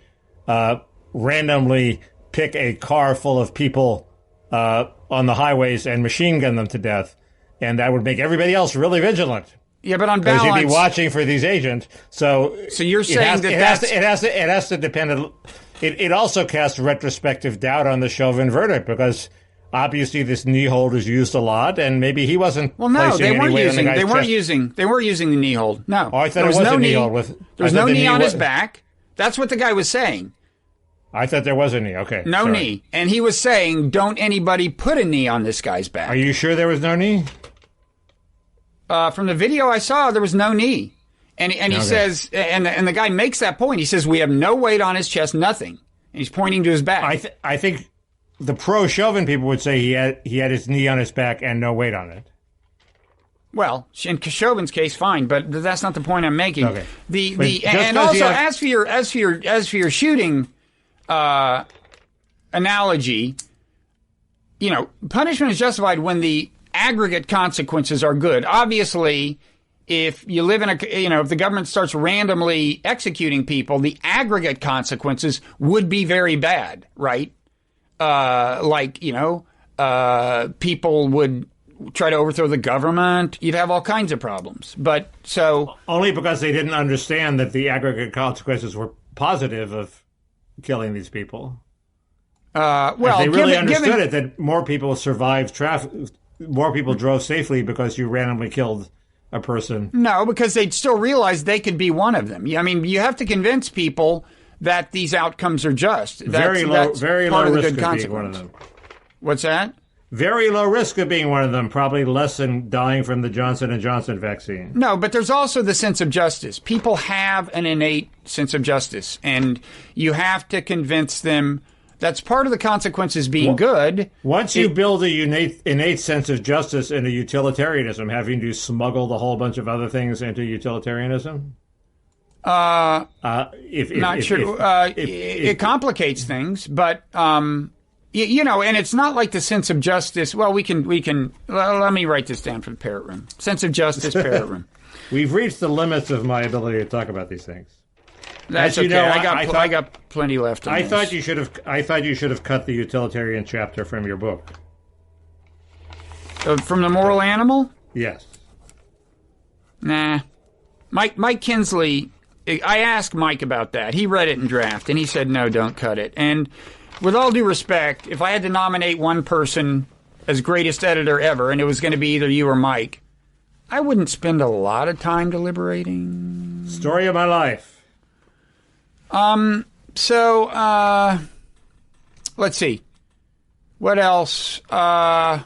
randomly pick a car full of people on the highways and machine gun them to death. And that would make everybody else really vigilant. Yeah, but on balance, because you'd be watching for these agents. So you're saying it has to depend. It also casts retrospective doubt on the Chauvin verdict because obviously this knee hold is used a lot, and maybe he wasn't. Well, no, they weren't using the knee hold. No, I thought it was no knee hold. There was no knee on his back. That's what the guy was saying. I thought there was a knee. Okay. No sorry. knee. And he was saying, don't anybody put a knee on this guy's back. Are you sure there was no knee? From the video I saw, there was no knee. And he says, and the guy makes that point. He says, we have no weight on his chest, nothing. And he's pointing to his back. I think the pro-Chauvin people would say he had his knee on his back and no weight on it. Well, in Chauvin's case, fine, but that's not the point I'm making. Okay. And also, as for your shooting analogy, punishment is justified when the aggregate consequences are good. Obviously, if you live in if the government starts randomly executing people, the aggregate consequences would be very bad, right? People would try to overthrow the government. You'd have all kinds of problems. But so only because they didn't understand that the aggregate consequences were positive of killing these people. If they really understood it, that more people survived traffic, more people drove safely because you randomly killed a person. No, because they'd still realize they could be one of them. I mean, you have to convince people that these outcomes are just. Very low risk of being one of them. What's that? Very low risk of being one of them, probably less than dying from the Johnson & Johnson vaccine. No, but there's also the sense of justice. People have an innate sense of justice, and you have to convince them that's part of the consequences being good. Once you build a innate sense of justice into utilitarianism, having to smuggle the whole bunch of other things into utilitarianism? It complicates things, but... and it's not like the sense of justice. Well, we can. Let me write this down for the Parrot Room. Sense of justice, Parrot Room. We've reached the limits of my ability to talk about these things. That's okay. I got plenty left. I thought you should have cut the utilitarian chapter from your book. From the moral animal? Yes. Nah. Mike Kinsley. I asked Mike about that. He read it in draft, and he said, "No, don't cut it." And with all due respect, if I had to nominate one person as greatest editor ever, and it was going to be either you or Mike, I wouldn't spend a lot of time deliberating. Story of my life. Let's see. What else? How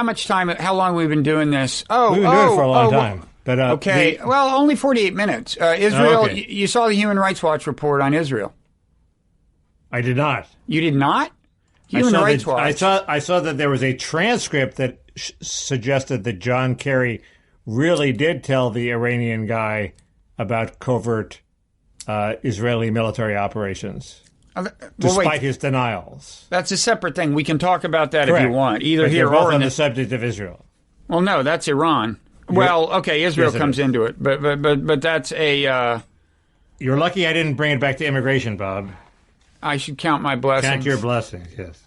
much time, how long have we been doing this? We've been doing it for a long time. But, okay. Only 48 minutes. Israel, okay. You saw the Human Rights Watch report on Israel. I did not. You did not? Human Rights Watch. I saw that there was a transcript that suggested that John Kerry really did tell the Iranian guy about covert Israeli military operations, despite his denials. That's a separate thing. We can talk about that Correct. If you want, either but here or on the subject of Israel. Well, no, that's Iran. Israel comes into it, but that's a. You're lucky I didn't bring it back to immigration, Bob. I should count my blessings. Count your blessings, yes.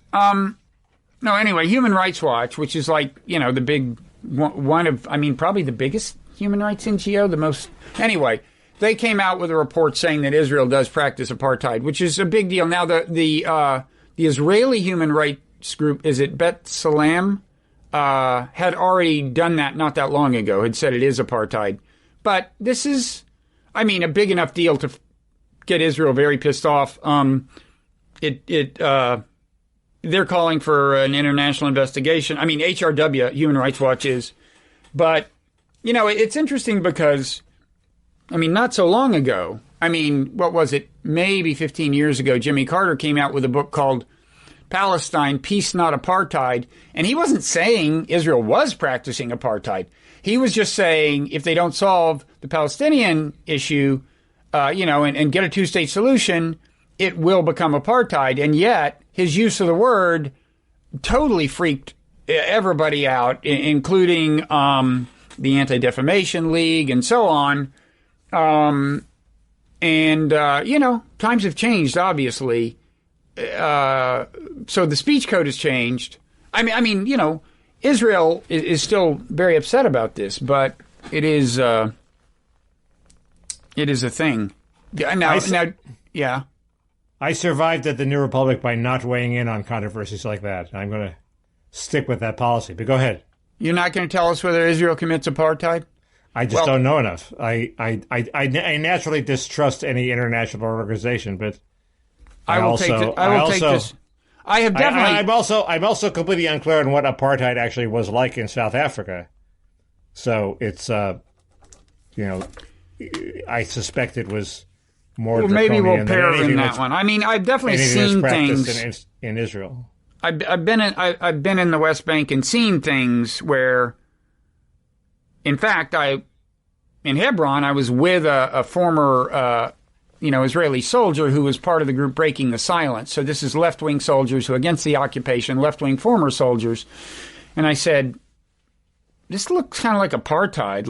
No, anyway, Human Rights Watch, which is like, the big one of, probably the biggest human rights NGO, the most. Anyway, they came out with a report saying that Israel does practice apartheid, which is a big deal. Now, the Israeli human rights group, is it Bet Salam, had already done that not that long ago, had said it is apartheid. But this is, a big enough deal to get Israel very pissed off. They're calling for an international investigation. HRW, Human Rights Watch is. But, it's interesting because, not so long ago, what was it? Maybe 15 years ago, Jimmy Carter came out with a book called Palestine, Peace Not Apartheid. And he wasn't saying Israel was practicing apartheid. He was just saying if they don't solve the Palestinian issue, and get a two-state solution, it will become apartheid. And yet, his use of the word totally freaked everybody out, including the Anti-Defamation League and so on. Times have changed, obviously. So the speech code has changed. Israel is still very upset about this, but it is a thing. Yeah. I survived at the New Republic by not weighing in on controversies like that. I'm going to stick with that policy. But go ahead. You're not going to tell us whether Israel commits apartheid? I just don't know enough. I naturally distrust any international organization, but I'm also completely unclear on what apartheid actually was like in South Africa. So it's I suspect it was more. Well, maybe we'll pair in that one. I mean, I've definitely seen things in Israel. I've been in the West Bank and seen things where, in fact, in Hebron I was with a former Israeli soldier who was part of the group breaking the silence. So this is left-wing soldiers who are against the occupation, left-wing former soldiers, and I said, this looks kind of like apartheid,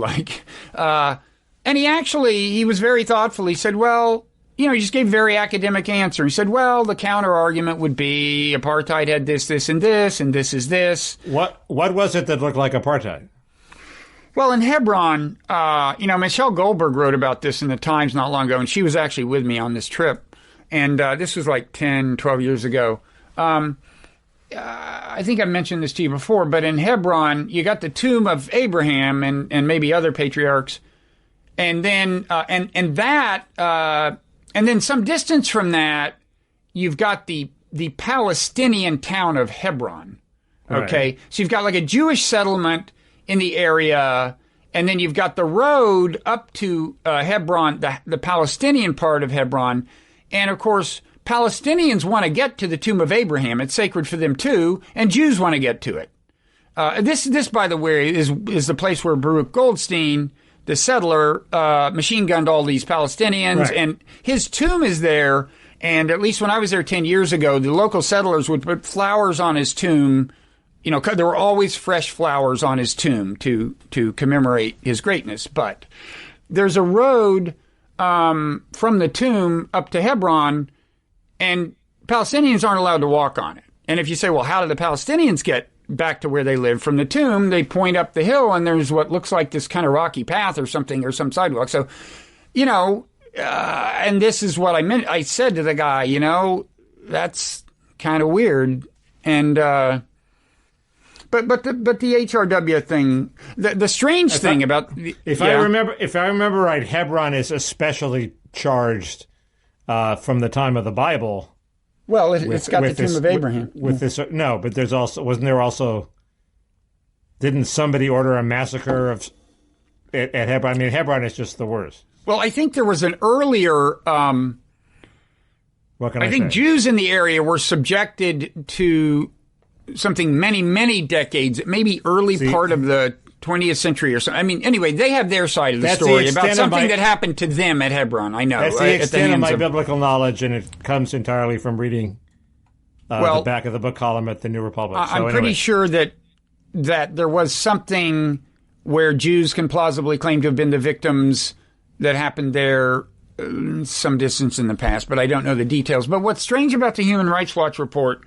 and he was very thoughtful. He said, well, he just gave a very academic answer. He said, well, the counter argument would be apartheid had this, this, and this, and this is this. What was it that looked like apartheid? Well, in Hebron, Michelle Goldberg wrote about this in the Times not long ago, and she was actually with me on this trip. And this was like 10, 12 years ago. I think I mentioned this to you before, but in Hebron, you got the tomb of Abraham and maybe other patriarchs. And then, and then some distance from that, you've got the Palestinian town of Hebron. Okay. Right. So you've got like a Jewish settlement in the area, and then you've got the road up to Hebron, the Palestinian part of Hebron. And of course, Palestinians want to get to the tomb of Abraham. It's sacred for them too, and Jews want to get to it. This, by the way, is the place where Baruch Goldstein, the settler, machine gunned all these Palestinians, right. And his tomb is there. And at least when I was there 10 years ago, the local settlers would put flowers on his tomb. There were always fresh flowers on his tomb to commemorate his greatness. But there's a road from the tomb up to Hebron, and Palestinians aren't allowed to walk on it. And if you say, well, how do the Palestinians get back to where they live from the tomb? They point up the hill, and there's what looks like this kind of rocky path or something, or some sidewalk. So, and this is what I meant. I said to the guy, that's kind of weird. And, but the HRW thing, the strange thing about, if I remember right, Hebron is especially charged from the time of the Bible. Well, it's got the tomb of Abraham. But didn't somebody order a massacre at Hebron? I mean, Hebron is just the worst. Well, I think there was an earlier, what can I say? Jews in the area were subjected to something many, many decades, maybe part of the 20th century or something. I mean, anyway, they have their side of the story about something that happened to them at Hebron. I know. That's the extent of my biblical knowledge, and it comes entirely from reading the back of the book column at the New Republic. I'm pretty sure that there was something where Jews can plausibly claim to have been the victims that happened there some distance in the past, but I don't know the details. But what's strange about the Human Rights Watch report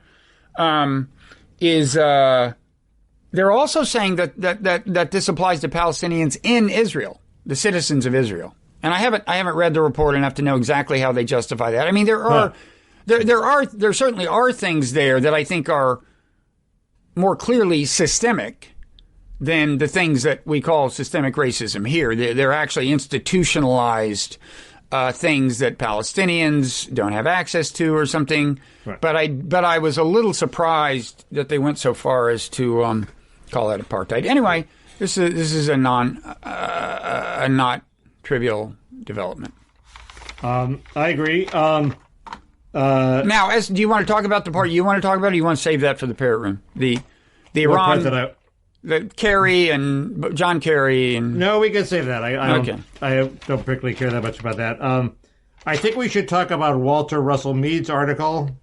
is they're also saying that this applies to Palestinians in Israel, the citizens of Israel. And I haven't read the report enough to know exactly how they justify that. I mean, there certainly are things there that I think are more clearly systemic than the things that we call systemic racism here. They're actually institutionalized things that Palestinians don't have access to or something. Right. But I was a little surprised that they went so far as to call that apartheid. Anyway, this is a not trivial development. I agree. Now, do you want to talk about the part you want to talk about, or you want to save that for the Parrot Room? The Iran, the Kerry and John Kerry and... No, we can save that. I don't particularly care that much about that. I think we should talk about Walter Russell Mead's article.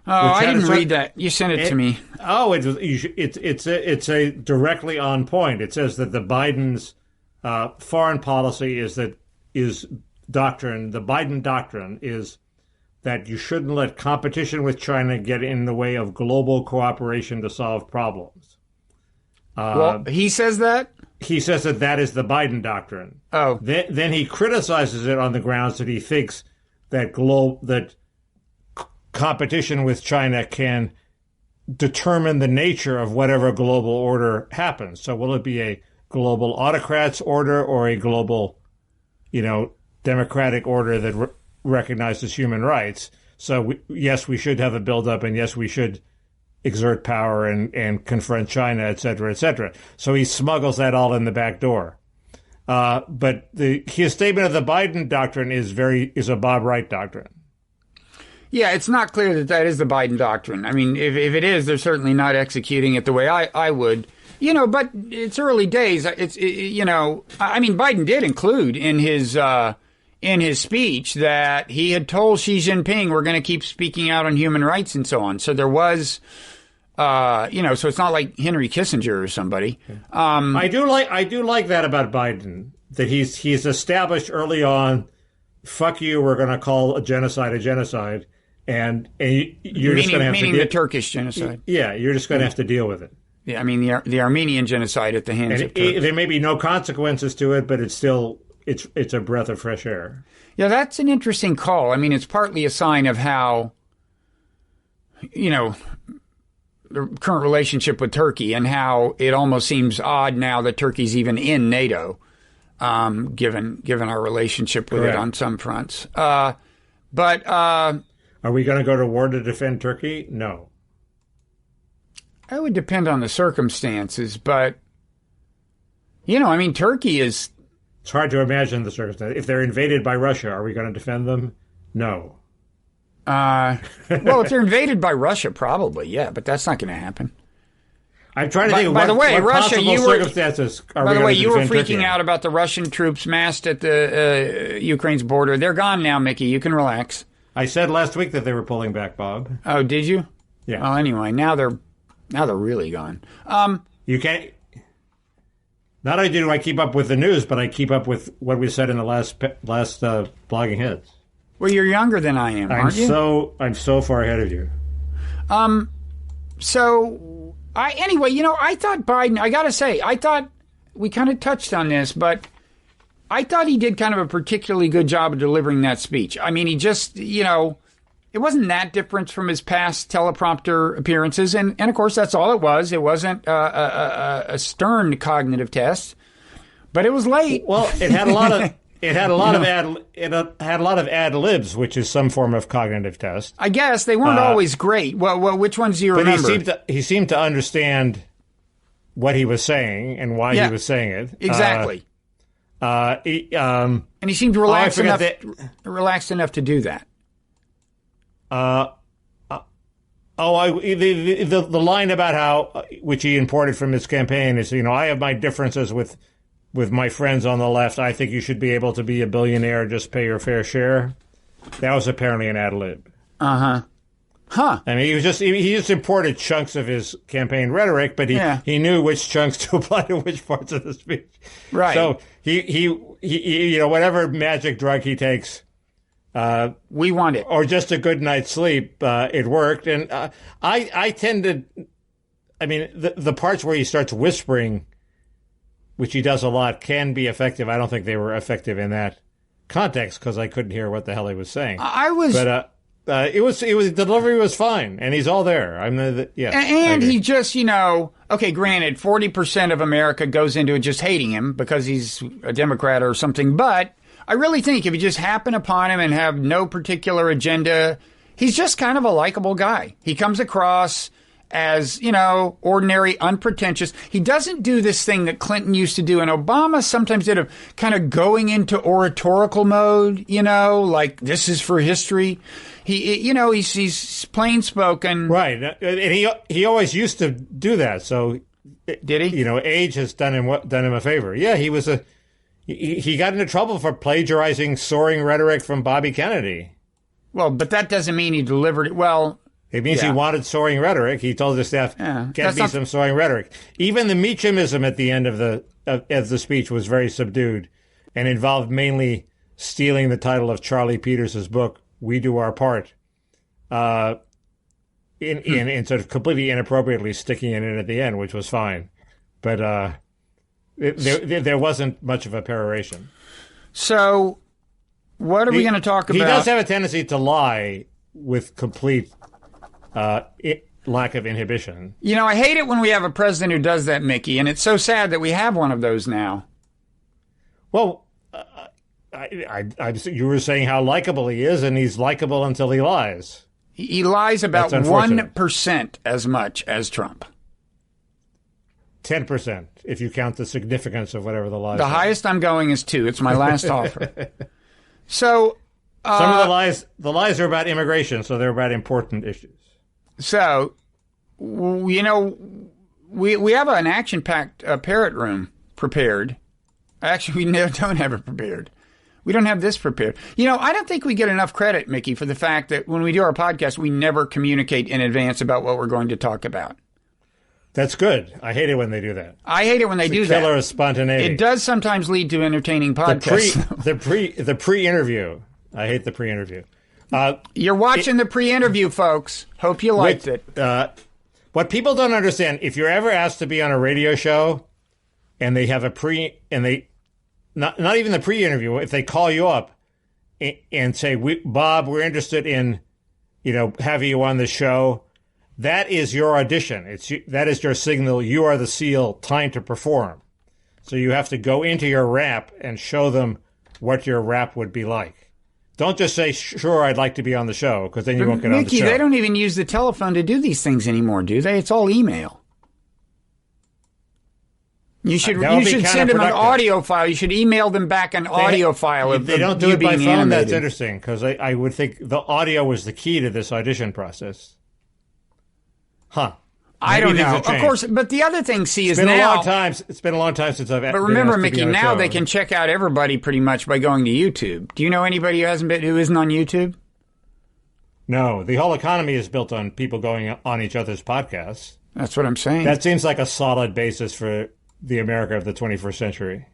Oh, I didn't read that. You sent it to me. Oh, it's a directly on point. It says that the Biden's foreign policy is doctrine. The Biden doctrine is that you shouldn't let competition with China get in the way of global cooperation to solve problems. Well, he says that? He says that is the Biden doctrine. Oh. Then he criticizes it on the grounds that he thinks that competition with China can determine the nature of whatever global order happens. So will it be global autocrats order or a global, democratic order that recognizes human rights. So yes, we should have a buildup, and yes, we should exert power and confront China, et cetera, et cetera. So he smuggles that all in the back door. But his statement of the Biden doctrine is a Bob Wright doctrine. Yeah, it's not clear that is the Biden doctrine. I mean, if it is, they're certainly not executing it the way I would. But it's early days. Biden did include in his speech that he had told Xi Jinping we're going to keep speaking out on human rights and so on. So there was, so it's not like Henry Kissinger or somebody. I do like that about Biden, that he's established early on, fuck you, we're going to call a genocide. And you're just going to have to the Turkish genocide. Yeah, you're just going to have to deal with it. Yeah, I mean the Armenian genocide at the hands of Turks. There may be no consequences to it, but it's a breath of fresh air. Yeah, that's an interesting call. I mean, it's partly a sign of how, the current relationship with Turkey and how it almost seems odd now that Turkey's even in NATO, given our relationship with it on some fronts. Are we going to go to war to defend Turkey? No. It would depend on the circumstances, but, Turkey is... It's hard to imagine the circumstances. If they're invaded by Russia, are we going to defend them? No. Well, if they're invaded by Russia, probably, yeah, but that's not going to happen. I'm trying to think of by the way, Russia, circumstances are we going to defend Turkey? By the way, you were freaking out about the Russian troops massed at the Ukraine's border. They're gone now, Mickey. You can relax. I said last week that they were pulling back, Bob. Oh, did you? Yeah. Well, anyway, now they're really gone. You can't. Not only do I keep up with the news, but I keep up with what we said in the last blogging heads. Well, you're younger than I am, aren't you? I'm so far ahead of you. I thought Biden. I got to say, I thought we kind of touched on this, but I thought he did kind of a particularly good job of delivering that speech. I mean, he just, it wasn't that different from his past teleprompter appearances. And of course, that's all it was. It wasn't a stern cognitive test, but it was late. Well, it had a lot of ad libs, which is some form of cognitive test. I guess they weren't always great. Well, which ones do you remember? But he seemed to understand what he was saying and why he was saying it. Exactly. And he seemed relaxed enough to do that. The line about how, which he imported from his campaign is, I have my differences with my friends on the left. I think you should be able to be a billionaire, just pay your fair share. That was apparently an ad lib. Uh-huh. Huh. I mean, he just imported chunks of his campaign rhetoric, but he knew which chunks to apply to which parts of the speech. Right. So he whatever magic drug he takes, we want it, or just a good night's sleep, it worked. And I tend to, the parts where he starts whispering, which he does a lot, can be effective. I don't think they were effective in that context because I couldn't hear what the hell he was saying. It was the delivery was fine, and he's all there. And he just, okay, granted, 40% of America goes into it just hating him because he's a Democrat or something. But I really think if you just happen upon him and have no particular agenda, he's just kind of a likable guy. He comes across as, ordinary, unpretentious. He doesn't do this thing that Clinton used to do, and Obama sometimes did, of kind of going into oratorical mode, like this is for history. He's plain spoken. Right. And he always used to do that. So did he? Age has done him a favor. Yeah, he got into trouble for plagiarizing soaring rhetoric from Bobby Kennedy. Well, but that doesn't mean he delivered it well. It means he wanted soaring rhetoric. He told the staff, "Get me some soaring rhetoric." Even the Meachamism at the end of the speech was very subdued, and involved mainly stealing the title of Charlie Peters's book, "We Do Our Part," in sort of completely inappropriately sticking it in at the end, which was fine, but there wasn't much of a peroration. So, what are we going to talk about? He does have a tendency to lie with complete lack of inhibition. You know, I hate it when we have a president who does that, Mickey, and it's so sad that we have one of those now. Well, you were saying how likable he is, and he's likable until he lies. He lies about 1% as much as Trump. 10%, if you count the significance of whatever the lies are. The highest I'm going is 2. It's my last offer. So some of the lies are about immigration, so they're about important issues. So, you know, we have an action-packed Parrot Room prepared. Actually, we don't have it prepared. We don't have this prepared. You know, I don't think we get enough credit, Mickey, for the fact that when we do our podcast, we never communicate in advance about what we're going to talk about. That's good. I hate it when they do that. I hate it when they do that. Killer of spontaneity. It does sometimes lead to entertaining podcasts. The pre-interview. I hate the pre-interview. You're watching the pre-interview, folks. Hope you liked it. What people don't understand, if you're ever asked to be on a radio show and they have not even the pre-interview, if they call you up and say, Bob, we're interested in, having you on the show, that is your audition. That is your signal. You are the SEAL, time to perform. So you have to go into your rap and show them what your rap would be like. Don't just say, sure, I'd like to be on the show, because then you won't get on the show. Mickey, they don't even use the telephone to do these things anymore, do they? It's all email. You should send them an audio file. You should email them back an audio file. If they don't do it by phone, animated. That's interesting, because I would think the audio was the key to this audition process. Huh. I don't know. Of course, but the other thing, is now... It's been a long time since I've... But remember, Mickey, now they can check out everybody pretty much by going to YouTube. Do you know anybody who isn't on YouTube? No. The whole economy is built on people going on each other's podcasts. That's what I'm saying. That seems like a solid basis for the America of the 21st century.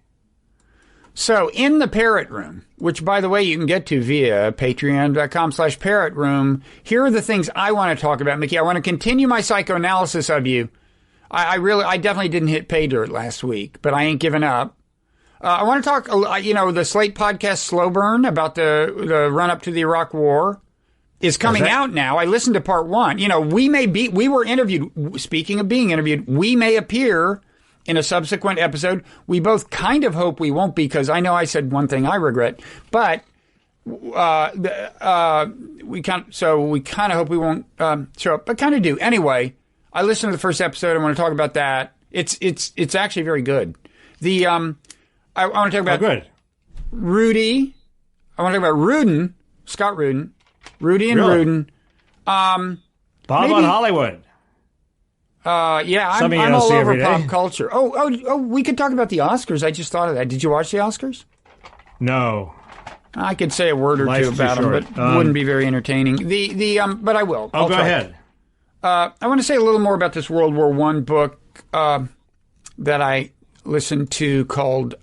So in the Parrot Room, which, by the way, you can get to via patreon.com/Parrot Room, here are the things I want to talk about, Mickey. I want to continue my psychoanalysis of you. I definitely didn't hit pay dirt last week, but I ain't giving up. I want to talk, the Slate podcast Slow Burn about the run-up to the Iraq War is coming out now. I listened to part 1. We were interviewed. Speaking of being interviewed, we may appear in a subsequent episode. We both kind of hope we won't, because I know I said one thing I regret, but we kind of hope we won't show up, but kind of do. Anyway, I listened to the first episode. I want to talk about that. It's actually very good. I want to talk about Rudy. I want to talk about Rudin, Scott Rudin, Rudy and Rudin. Bob on Hollywood. I'm all over pop culture. Oh, we could talk about the Oscars. I just thought of that. Did you watch the Oscars? No. I could say a word or two about them, but it wouldn't be very entertaining. But I will. Go ahead. I want to say a little more about this World War I book that I listened to called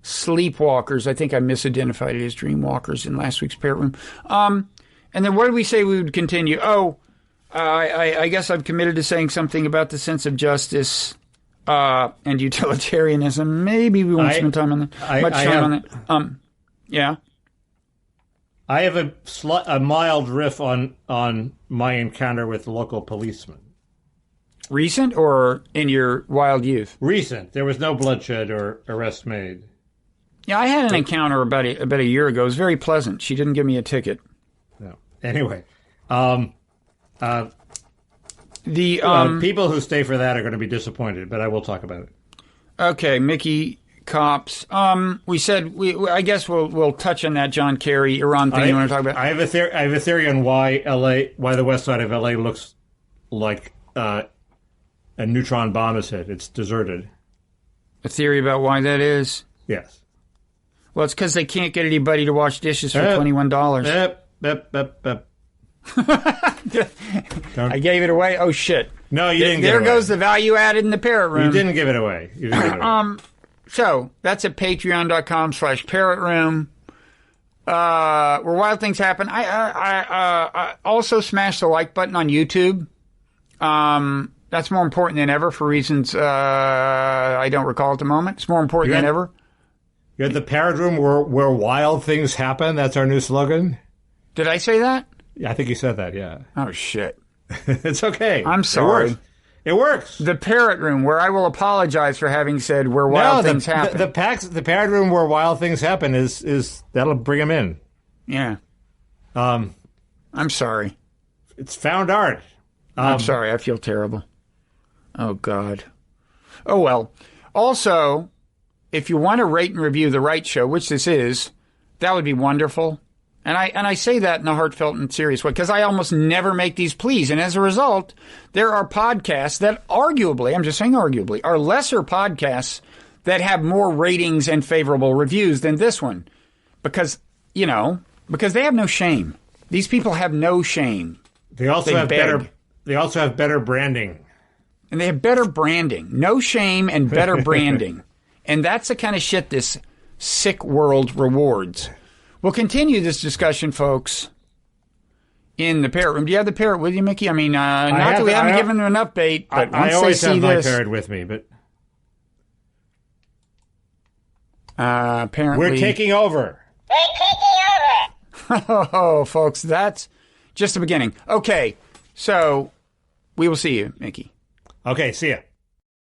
Sleepwalkers. I think I misidentified it as Dreamwalkers in last week's Parrot Room. And then what did we say we would continue? I guess I've committed to saying something about the sense of justice and utilitarianism. Maybe we won't spend time on that. Yeah. I have a mild riff on my encounter with local policemen. Recent or in your wild youth? Recent. There was no bloodshed or arrest made. Yeah, I had an encounter about a year ago. It was very pleasant. She didn't give me a ticket. No. Anyway. People who stay for that are going to be disappointed, but I will talk about it. Okay, Mickey Cops. We said I guess we'll touch on that John Kerry Iran thing. You want to talk about? I have a theory on why the west side of LA looks like a neutron bomb is hit. It's deserted. A theory about why that is? Yes. Well, it's because they can't get anybody to wash dishes for $21. I gave it away. Oh shit! No, you didn't. There goes the value added in the Parrot Room. You didn't give it away. So that's at patreon.com/Parrot Room. Where wild things happen. I also smash the like button on YouTube. That's more important than ever for reasons I don't recall at the moment. It's more important than ever. You're at the Parrot Room where wild things happen. That's our new slogan. Did I say that? Yeah, I think you said that, yeah. Oh, shit. It's okay. I'm sorry. It works. The Parrot Room, where I will apologize for having said where wild things happen. The Parrot Room where wild things happen is that'll bring them in. Yeah. I'm sorry. It's found art. I'm sorry. I feel terrible. Oh, God. Oh, well. Also, if you want to rate and review The Wright Show, which this is, that would be wonderful. And I say that in a heartfelt and serious way, because I almost never make these pleas. And as a result, there are podcasts that arguably, I'm just saying arguably, are lesser podcasts that have more ratings and favorable reviews than this one. Because, because they have no shame. These people have no shame. They also have better branding. And they have better branding. No shame and better branding. And that's the kind of shit this sick world rewards. We'll continue this discussion, folks, in the Parrot Room. Do you have the parrot with you, Mickey? I mean, not that we haven't given them enough bait, but once they see this... I always have my parrot with me, but... apparently... We're taking over. Oh, folks, that's just the beginning. Okay, so we will see you, Mickey. Okay, see ya.